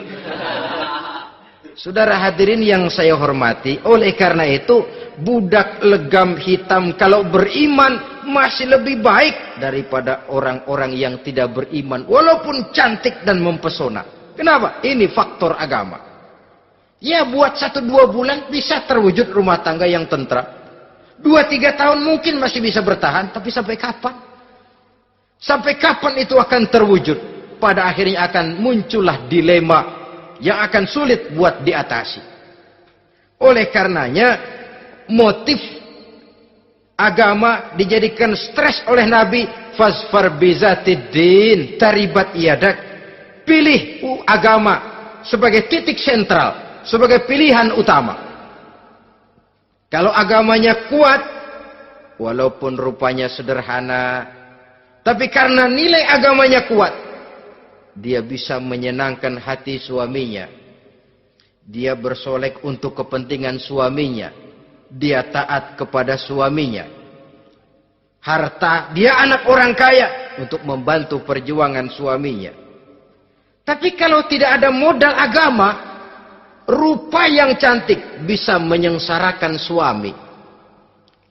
Saudara hadirin yang saya hormati, oleh karena itu budak legam hitam kalau beriman masih lebih baik daripada orang-orang yang tidak beriman walaupun cantik dan mempesona. Kenapa? Ini faktor agama. Ya buat 1-2 bulan bisa terwujud rumah tangga yang tentram. 2-3 tahun mungkin masih bisa bertahan, tapi sampai kapan? Sampai kapan itu akan terwujud? Pada akhirnya akan muncullah dilema yang akan sulit buat diatasi. Oleh karenanya, motif agama dijadikan stres oleh Nabi. Fasfar bizatiddin taribat yadak. Pilih agama sebagai titik sentral, sebagai pilihan utama. Kalau agamanya kuat, walaupun rupanya sederhana, tapi karena nilai agamanya kuat, dia bisa menyenangkan hati suaminya. Dia bersolek untuk kepentingan suaminya. Dia taat kepada suaminya. Harta, dia anak orang kaya untuk membantu perjuangan suaminya. Tapi kalau tidak ada modal agama, rupa yang cantik bisa menyengsarakan suami.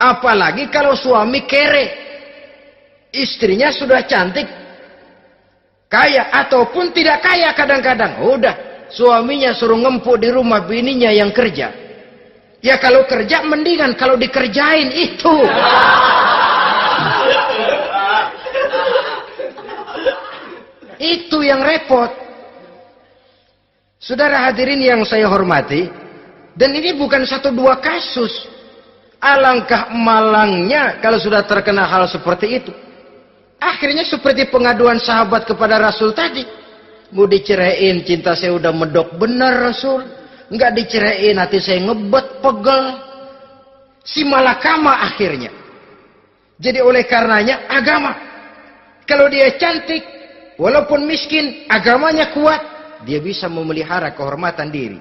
Apalagi kalau suami kere. Istrinya sudah cantik, kaya ataupun tidak kaya kadang-kadang. Udah, suaminya suruh ngempuk di rumah, bininya yang kerja. Ya kalau kerja mendingan kalau dikerjain itu. Itu yang repot. Saudara hadirin yang saya hormati, dan ini bukan satu dua kasus. Alangkah malangnya kalau sudah terkena hal seperti itu. Akhirnya seperti pengaduan sahabat kepada Rasul tadi. Mau diceraiin, cinta saya udah medok benar Rasul. Enggak diceraiin, hati saya ngebet, pegel. Si malakama akhirnya. Jadi oleh karenanya agama. Kalau dia cantik, walaupun miskin, agamanya kuat, dia bisa memelihara kehormatan diri.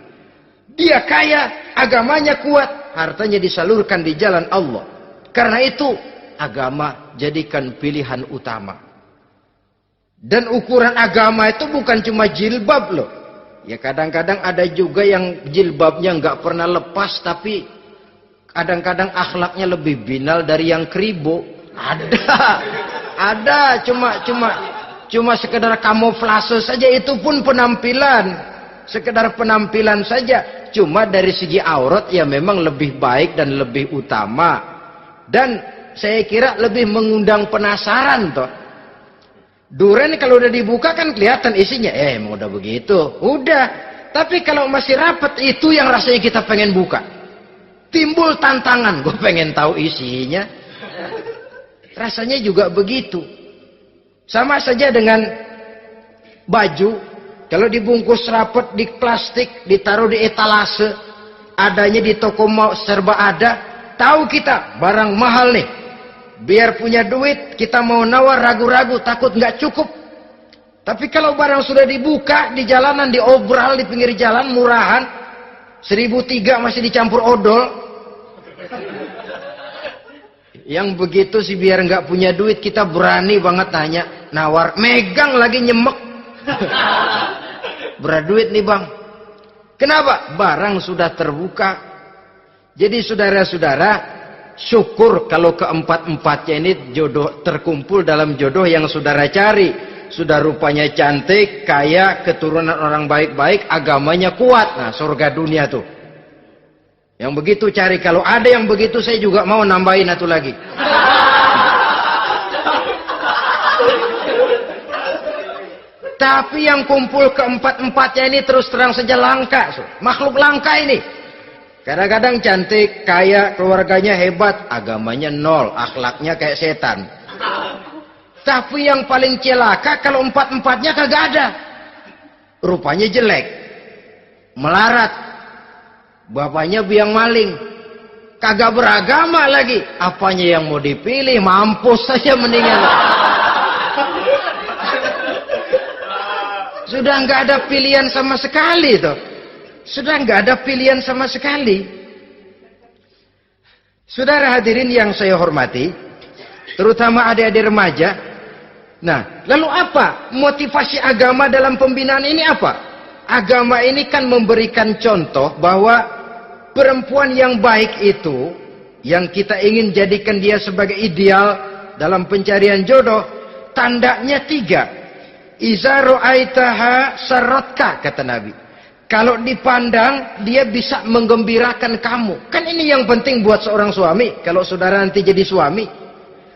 Dia kaya, agamanya kuat, hartanya disalurkan di jalan Allah. Karena itu, agama jadikan pilihan utama. Dan ukuran agama itu bukan cuma jilbab loh. Ya kadang-kadang ada juga yang jilbabnya nggak pernah lepas, tapi kadang-kadang akhlaknya lebih binal dari yang kribo. Ada, cuma sekedar kamuflase saja, itu pun penampilan. Sekedar penampilan saja. Cuma dari segi aurat ya memang lebih baik dan lebih utama. Dan saya kira lebih mengundang penasaran toh. Duren kalau udah dibuka kan kelihatan isinya. Emang udah begitu. Udah. Tapi kalau masih rapat, itu yang rasanya kita pengen buka. Timbul tantangan. Gue pengen tahu isinya. Rasanya juga begitu. Sama saja dengan baju. Kalau dibungkus rapat di plastik, ditaruh di etalase. Adanya di toko mau serba ada. Tahu kita barang mahal nih. Biar punya duit, kita mau nawar ragu-ragu, takut nggak cukup. Tapi kalau barang sudah dibuka di jalanan, diobral di pinggir jalan, murahan, 1.003 masih dicampur odol. Yang begitu sih biar nggak punya duit, kita berani banget tanya, nawar, megang lagi nyemek. Berduit nih bang. Kenapa? Barang sudah terbuka. Jadi saudara-saudara, syukur kalau keempat-empatnya ini jodoh terkumpul dalam jodoh yang saudara cari. Sudah rupanya cantik, kaya, keturunan orang baik-baik, agamanya kuat. Nah, surga dunia tuh. Yang begitu cari. Kalau ada yang begitu, saya juga mau nambahin satu lagi. Tapi yang kumpul keempat-empatnya ini terus terang saja langka. Makhluk langka ini. Kadang-kadang cantik, kaya, keluarganya hebat, agamanya nol, akhlaknya kayak setan. Tapi yang paling celaka kalau empat-empatnya kagak ada. Rupanya jelek, melarat, bapaknya biang maling, kagak beragama lagi. Apanya yang mau dipilih? Mampus saja mendingan. Sudah nggak ada pilihan sama sekali tuh. Sudah nggak ada pilihan sama sekali. Saudara hadirin yang saya hormati, terutama adik-adik remaja. Nah, lalu apa motivasi agama dalam pembinaan ini apa? Agama ini kan memberikan contoh bahwa perempuan yang baik itu, yang kita ingin jadikan dia sebagai ideal dalam pencarian jodoh, tandanya 3. Iza ra'aitaha sarratka, kata Nabi. Kalau dipandang, dia bisa menggembirakan kamu. Kan ini yang penting buat seorang suami. Kalau saudara nanti jadi suami,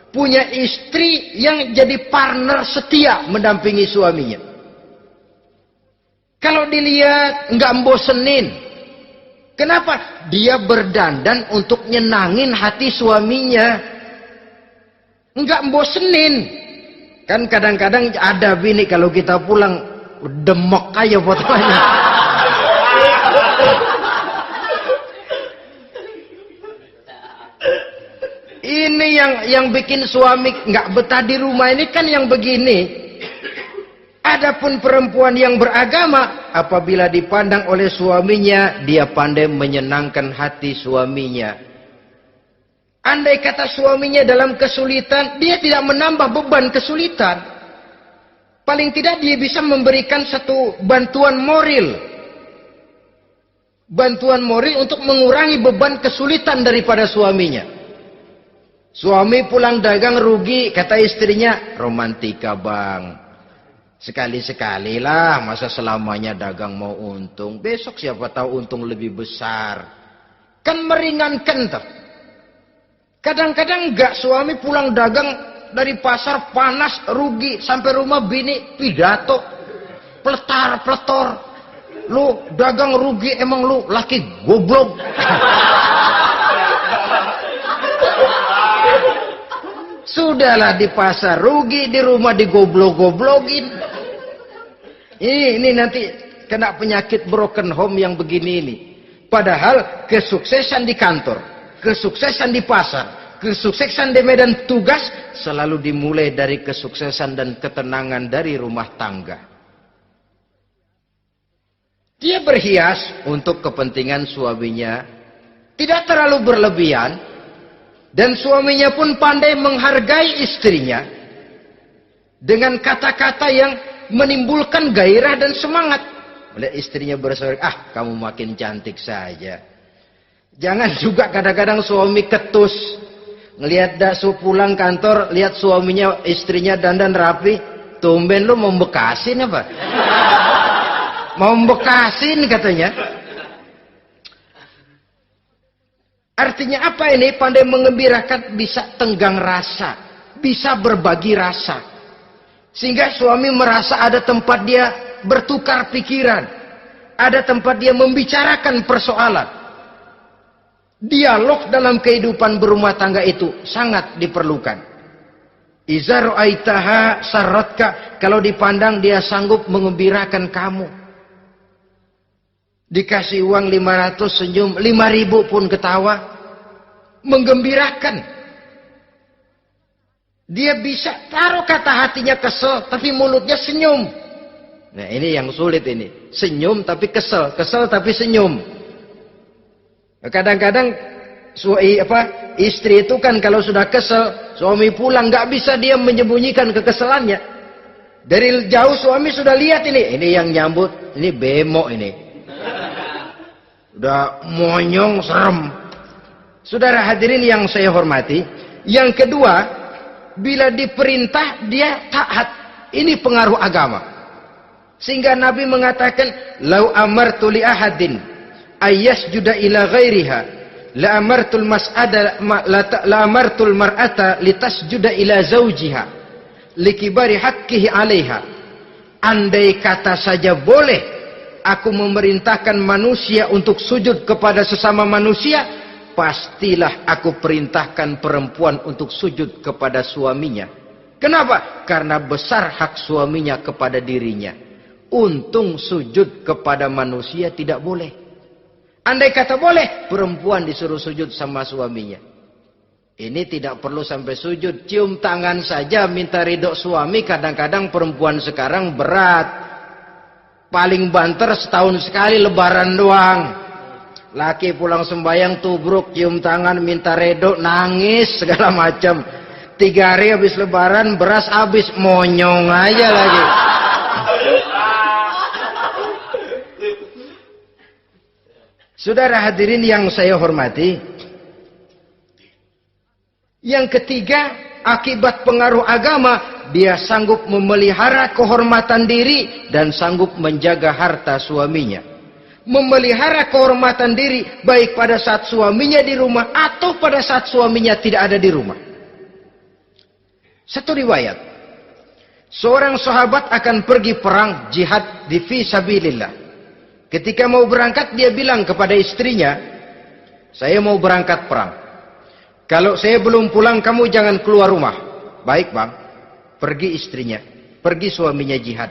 punya istri yang jadi partner setia mendampingi suaminya. Kalau dilihat, nggak membosenin. Kenapa? Dia berdandan untuk nyenangin hati suaminya. Enggak bosenin. Kan kadang-kadang ada bini kalau kita pulang demok aja fotonya. Ini yang bikin suami nggak betah di rumah ini kan yang begini. Adapun perempuan yang beragama, apabila dipandang oleh suaminya, dia pandai menyenangkan hati suaminya. Andai kata suaminya dalam kesulitan, dia tidak menambah beban kesulitan. Paling tidak dia bisa memberikan satu bantuan moral. Bantuan moral untuk mengurangi beban kesulitan daripada suaminya. Suami pulang dagang rugi, kata istrinya, romantika bang. Sekali-sekali lah, masa selamanya dagang mau untung. Besok siapa tahu untung lebih besar. Kan meringankan tuh. Kadang-kadang enggak, suami pulang dagang dari pasar panas, rugi. Sampai rumah bini pidato. Pletar-pletor. Lu dagang rugi, emang lu laki goblok. Sudahlah di pasar rugi, di rumah digoblok-goblokin. Ini nanti kena penyakit broken home yang begini ini. Padahal kesuksesan di kantor, kesuksesan di pasar, kesuksesan di medan tugas selalu dimulai dari kesuksesan dan ketenangan dari rumah tangga. Dia berhias untuk kepentingan suaminya, tidak terlalu berlebihan, dan suaminya pun pandai menghargai istrinya dengan kata-kata yang menimbulkan gairah dan semangat. Oleh istrinya bersorak, kamu makin cantik saja. Jangan juga kadang-kadang suami ketus. Ngelihat daksu pulang kantor, lihat suaminya, istrinya dandan rapi. Tumben lu mau bekasin apa? Mau bekasin katanya. Artinya apa ini? Pandai mengembirakan, bisa tenggang rasa, bisa berbagi rasa. Sehingga suami merasa ada tempat dia bertukar pikiran. Ada tempat dia membicarakan persoalan. Dialog dalam kehidupan berumah tangga itu sangat diperlukan. Iza ra'aitaha sarratka, kalau dipandang dia sanggup mengembirakan kamu. Dikasih uang 500 senyum, 5.000 pun ketawa. Menggembirakan. Dia bisa taruh kata hatinya kesel, tapi mulutnya senyum. Nah ini yang sulit ini. Senyum tapi kesel, kesel tapi senyum. Kadang-kadang istri itu kan kalau sudah kesel, suami pulang nggak bisa dia menyembunyikan kekesalannya. Dari jauh suami sudah lihat ini yang nyambut, ini bemo ini. Udah monyong serem. Saudara hadirin yang saya hormati, yang kedua, bila diperintah dia taat. Ini pengaruh agama. Sehingga Nabi mengatakan, "Lau amartu li ahadin ayyasjuda ila ghairiha, la amartul mas'ada la amartul mar'ata litasjuda ila zawjiha likibari haqqihi 'alaiha." Andai kata saja boleh aku memerintahkan manusia untuk sujud kepada sesama manusia, pastilah aku perintahkan perempuan untuk sujud kepada suaminya. Kenapa? Karena besar hak suaminya kepada dirinya. Untung sujud kepada manusia tidak boleh. Andai kata boleh, perempuan disuruh sujud sama suaminya. Ini tidak perlu sampai sujud, cium tangan saja minta ridho suami. Kadang-kadang perempuan sekarang berat. Paling banter setahun sekali lebaran doang. Laki pulang sembahyang tubruk, cium tangan, minta redo, nangis segala macam. 3 hari habis lebaran, beras habis, monyong aja lagi. Saudara hadirin yang saya hormati, yang ketiga, akibat pengaruh agama, dia sanggup memelihara kehormatan diri dan sanggup menjaga harta suaminya. Memelihara kehormatan diri baik pada saat suaminya di rumah atau pada saat suaminya tidak ada di rumah. Satu riwayat, seorang sahabat akan pergi perang jihad di fi sabilillah. Ketika mau berangkat dia bilang kepada istrinya, saya mau berangkat perang. Kalau saya belum pulang kamu jangan keluar rumah. Baik bang. Pergi istrinya, pergi suaminya jihad.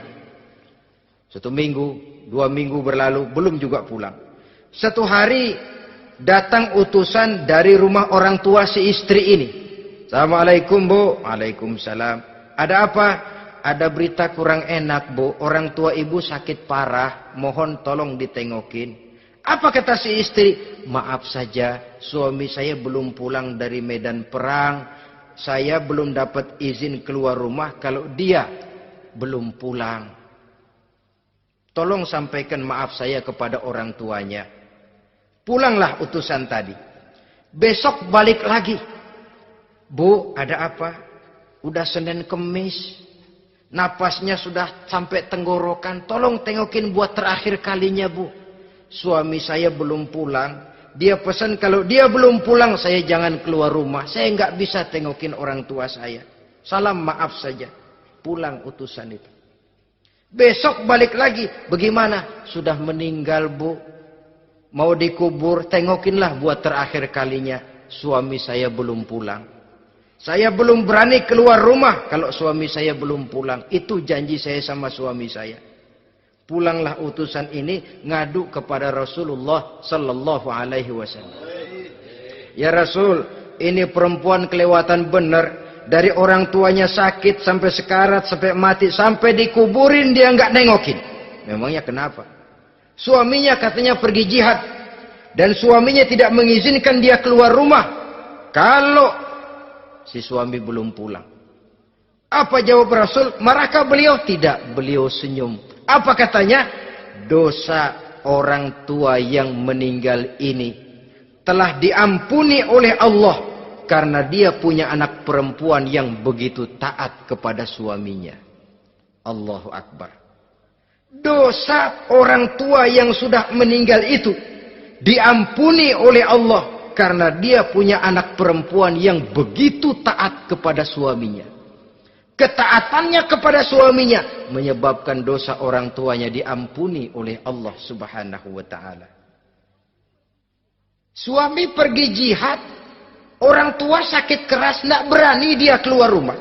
1 minggu, 2 minggu berlalu, belum juga pulang. Satu hari datang utusan dari rumah orang tua si istri ini. Assalamualaikum bu. Waalaikumsalam. Ada apa? Ada berita kurang enak bu. Orang tua ibu sakit parah. Mohon tolong ditengokin. Apa kata si istri? Maaf saja, suami saya belum pulang dari medan perang. Saya belum dapat izin keluar rumah kalau dia belum pulang. Tolong sampaikan maaf saya kepada orang tuanya. Pulanglah utusan tadi. Besok balik lagi. Bu, ada apa? Udah Senin Kemis. Napasnya sudah sampai tenggorokan. Tolong tengokin buat terakhir kalinya bu. Suami saya belum pulang. Dia pesan kalau dia belum pulang saya jangan keluar rumah. Saya nggak bisa tengokin orang tua saya. Salam maaf saja. Pulang utusan itu. Besok balik lagi. Bagaimana? Sudah meninggal bu. Mau dikubur. Tengokinlah buat terakhir kalinya. Suami saya belum pulang. Saya belum berani keluar rumah kalau suami saya belum pulang. Itu janji saya sama suami saya. Pulanglah utusan ini ngadu kepada Rasulullah sallallahu alaihi wasallam. Ya Rasul, ini perempuan kelewatan benar. Dari orang tuanya sakit sampai sekarat, sampai mati, sampai dikuburin dia nggak nengokin. Memangnya kenapa? Suaminya katanya pergi jihad dan suaminya tidak mengizinkan dia keluar rumah kalau si suami belum pulang. Apa jawab Rasul? Marahkah beliau? Tidak, beliau senyum. Apa katanya? Dosa orang tua yang meninggal ini telah diampuni oleh Allah karena dia punya anak perempuan yang begitu taat kepada suaminya. Allahu Akbar. Dosa orang tua yang sudah meninggal itu diampuni oleh Allah karena dia punya anak perempuan yang begitu taat kepada suaminya. Ketaatannya kepada suaminya menyebabkan dosa orang tuanya diampuni oleh Allah Subhanahu wa taala. Suami pergi jihad, orang tua sakit keras, tidak berani dia keluar rumah.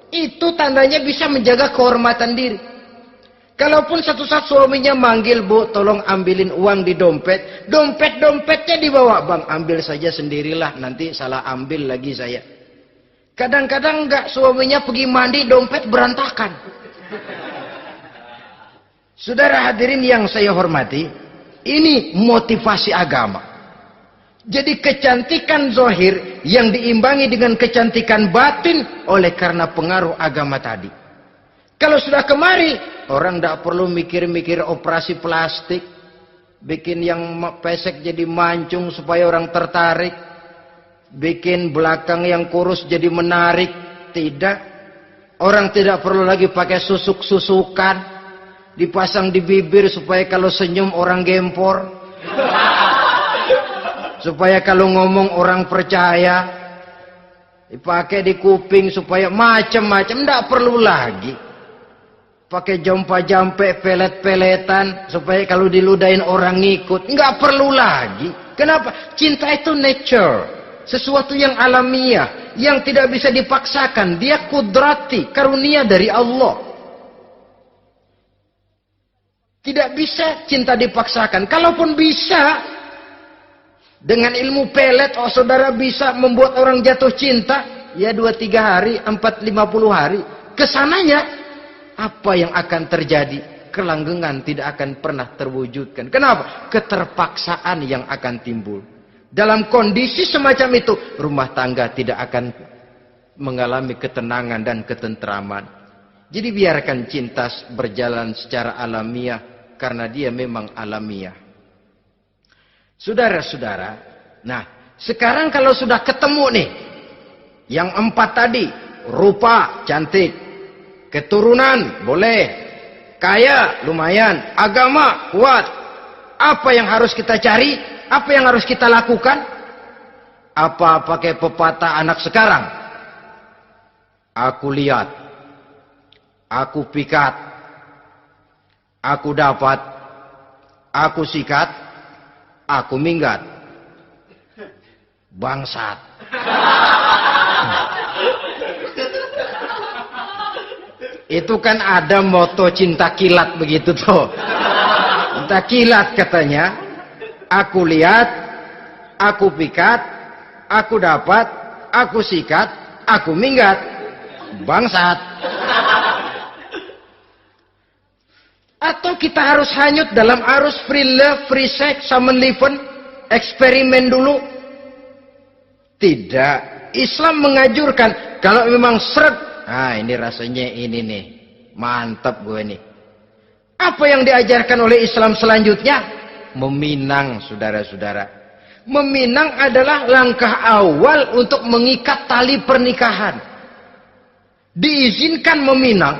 Itu tandanya bisa menjaga kehormatan diri. Kalaupun satu saat suaminya manggil, bu, tolong ambilin uang di dompet. Dompetnya dibawa, bang, ambil saja sendirilah, nanti salah ambil lagi saya. Kadang-kadang enggak, suaminya pergi mandi, dompet berantakan. Saudara hadirin yang saya hormati, ini motivasi agama. Jadi kecantikan zahir yang diimbangi dengan kecantikan batin oleh karena pengaruh agama tadi. Kalau sudah kemari, orang tidak perlu mikir-mikir operasi plastik, bikin yang pesek jadi mancung supaya orang tertarik. Bikin belakang yang kurus jadi menarik. Tidak. Orang tidak perlu lagi pakai susuk-susukan. Dipasang di bibir supaya kalau senyum orang gempor. Supaya kalau ngomong orang percaya. Dipakai di kuping supaya macam-macam. Tidak perlu lagi. Pakai jompa-jampe, pelet-peletan. Supaya kalau diludahin orang ngikut. Nggak perlu lagi. Kenapa? Cinta itu nature. Sesuatu yang alamiah, yang tidak bisa dipaksakan. Dia kudrati, karunia dari Allah. Tidak bisa cinta dipaksakan. Kalaupun bisa, dengan ilmu pelet, oh saudara bisa membuat orang jatuh cinta. Ya 2-3 hari, 4-50 hari. Kesananya, apa yang akan terjadi? Kelanggengan tidak akan pernah terwujudkan. Kenapa? Keterpaksaan yang akan timbul. Dalam kondisi semacam itu, rumah tangga tidak akan mengalami ketenangan dan ketentraman. Jadi biarkan cinta berjalan secara alamiah, karena dia memang alamiah. Saudara-saudara, nah sekarang kalau sudah ketemu nih, yang 4 tadi, rupa cantik, keturunan boleh, kaya lumayan, agama kuat. Apa yang harus kita cari? Apa yang harus kita lakukan? Apa pakai pepatah anak sekarang? Aku lihat, aku pikat, aku dapat, aku sikat, aku minggat. Bangsat. Itu kan ada moto cinta kilat begitu tuh. Cinta kilat katanya. Aku lihat, aku pikat, aku dapat, aku sikat, aku minggat. Bangsat. Atau kita harus hanyut dalam arus free love, free sex, samenleven, eksperimen dulu? Tidak. Islam menganjurkan kalau memang seret, nah ini rasanya ini nih, mantap gue nih. Apa yang diajarkan oleh Islam selanjutnya? Meminang, saudara-saudara. Meminang adalah langkah awal untuk mengikat tali pernikahan. Diizinkan meminang,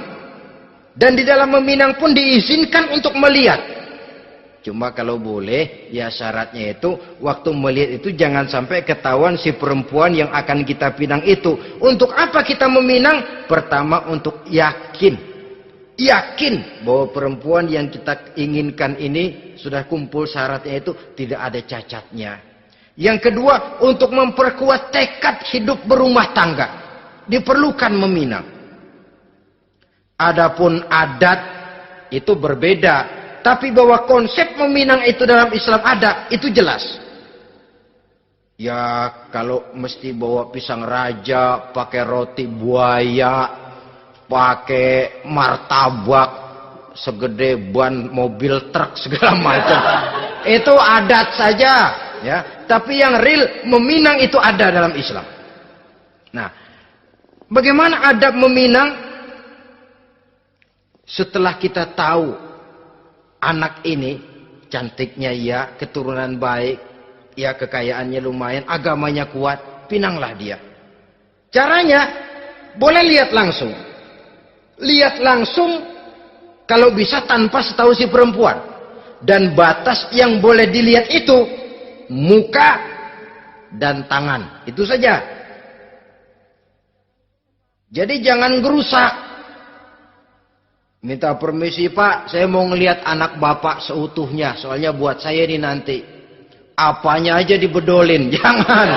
dan di dalam meminang pun diizinkan untuk melihat. Cuma kalau boleh, ya syaratnya itu waktu melihat itu jangan sampai ketahuan si perempuan yang akan kita pinang itu. Untuk apa kita meminang? Pertama untuk yakin bahwa perempuan yang kita inginkan ini sudah kumpul syaratnya itu, tidak ada cacatnya. Yang kedua, untuk memperkuat tekad hidup berumah tangga, diperlukan meminang. Adapun adat itu berbeda. Tapi bahwa konsep meminang itu dalam Islam ada, itu jelas. Ya kalau mesti bawa pisang raja, pakai roti buaya, pakai martabak segede ban mobil truk segala macam, itu adat saja, ya. Tapi yang real meminang itu ada dalam Islam. Nah, bagaimana adab meminang? Setelah kita tahu anak ini cantiknya ya, keturunan baik, ya kekayaannya lumayan, agamanya kuat, pinanglah dia. Caranya boleh lihat langsung. Lihat langsung kalau bisa tanpa setahu si perempuan. Dan batas yang boleh dilihat itu muka dan tangan. Itu saja. Jadi jangan gerusak. Minta permisi Pak, saya mau ngelihat anak bapak seutuhnya. Soalnya buat saya ini nanti. Apanya aja dibedolin, jangan.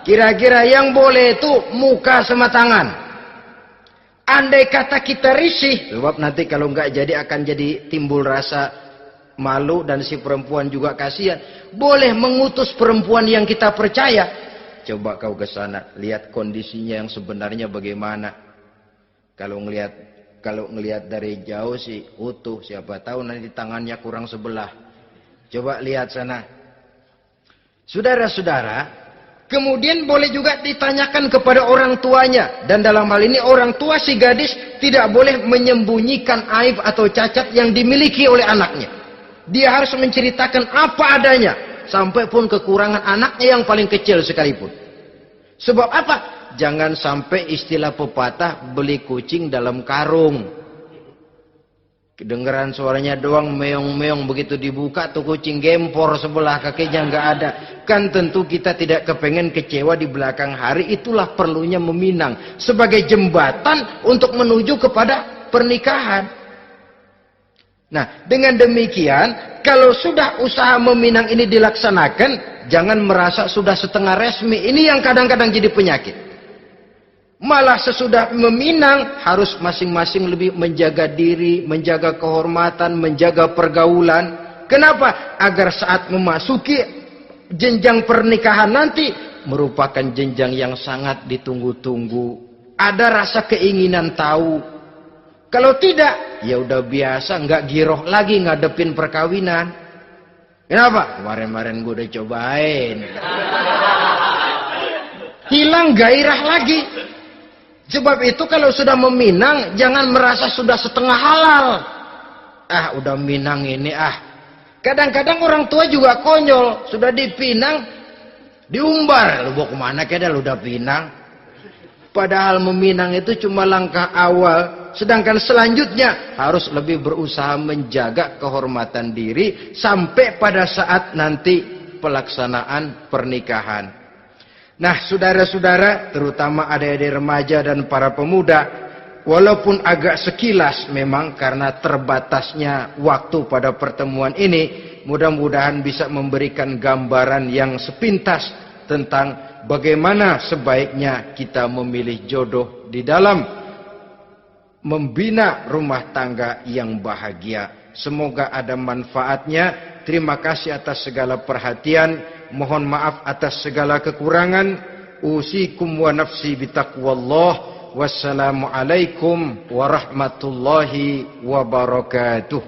Kira-kira yang boleh itu muka sama tangan. Andai kata kita risih, sebab nanti kalau nggak jadi akan jadi timbul rasa malu dan si perempuan juga kasihan. Boleh mengutus perempuan yang kita percaya. Coba kau ke sana, lihat kondisinya yang sebenarnya bagaimana. Kalau ngelihat dari jauh sih utuh, siapa tahu nanti tangannya kurang sebelah. Coba lihat sana. Saudara-saudara, kemudian boleh juga ditanyakan kepada orang tuanya. Dan dalam hal ini orang tua si gadis tidak boleh menyembunyikan aib atau cacat yang dimiliki oleh anaknya. Dia harus menceritakan apa adanya. Sampai pun kekurangan anaknya yang paling kecil sekalipun. Sebab apa? Jangan sampai istilah pepatah beli kucing dalam karung. Kedengeran suaranya doang meong-meong, begitu dibuka tuh kucing gempor sebelah kakinya nggak ada. Kan tentu kita tidak kepengen kecewa di belakang hari. Itulah perlunya meminang sebagai jembatan untuk menuju kepada pernikahan. Nah, dengan demikian kalau sudah usaha meminang ini dilaksanakan, jangan merasa sudah setengah resmi. Ini yang kadang-kadang jadi penyakit. Malah sesudah meminang harus masing-masing lebih menjaga diri, menjaga kehormatan, menjaga pergaulan. Kenapa? Agar saat memasuki jenjang pernikahan nanti merupakan jenjang yang sangat ditunggu-tunggu. Ada rasa keinginan tahu. Kalau tidak, ya udah biasa, nggak giroh lagi ngadepin perkawinan. Kenapa? Kemarin-kemarin gue udah cobain. Hilang gairah lagi. Sebab itu kalau sudah meminang, jangan merasa sudah setengah halal. Ah, udah minang ini Kadang-kadang orang tua juga konyol. Sudah dipinang, diumbar. Lu mau kemana keda lu udah pinang? Padahal meminang itu cuma langkah awal. Sedangkan selanjutnya harus lebih berusaha menjaga kehormatan diri. Sampai pada saat nanti pelaksanaan pernikahan. Nah, saudara-saudara, terutama adik-adik remaja dan para pemuda, walaupun agak sekilas memang karena terbatasnya waktu pada pertemuan ini, mudah-mudahan bisa memberikan gambaran yang sepintas tentang bagaimana sebaiknya kita memilih jodoh di dalam membina rumah tangga yang bahagia. Semoga ada manfaatnya. Terima kasih atas segala perhatian. Mohon maaf atas segala kekurangan. Usikum wa nafsi bitaqwallah. Wassalamualaikum warahmatullahi wabarakatuh.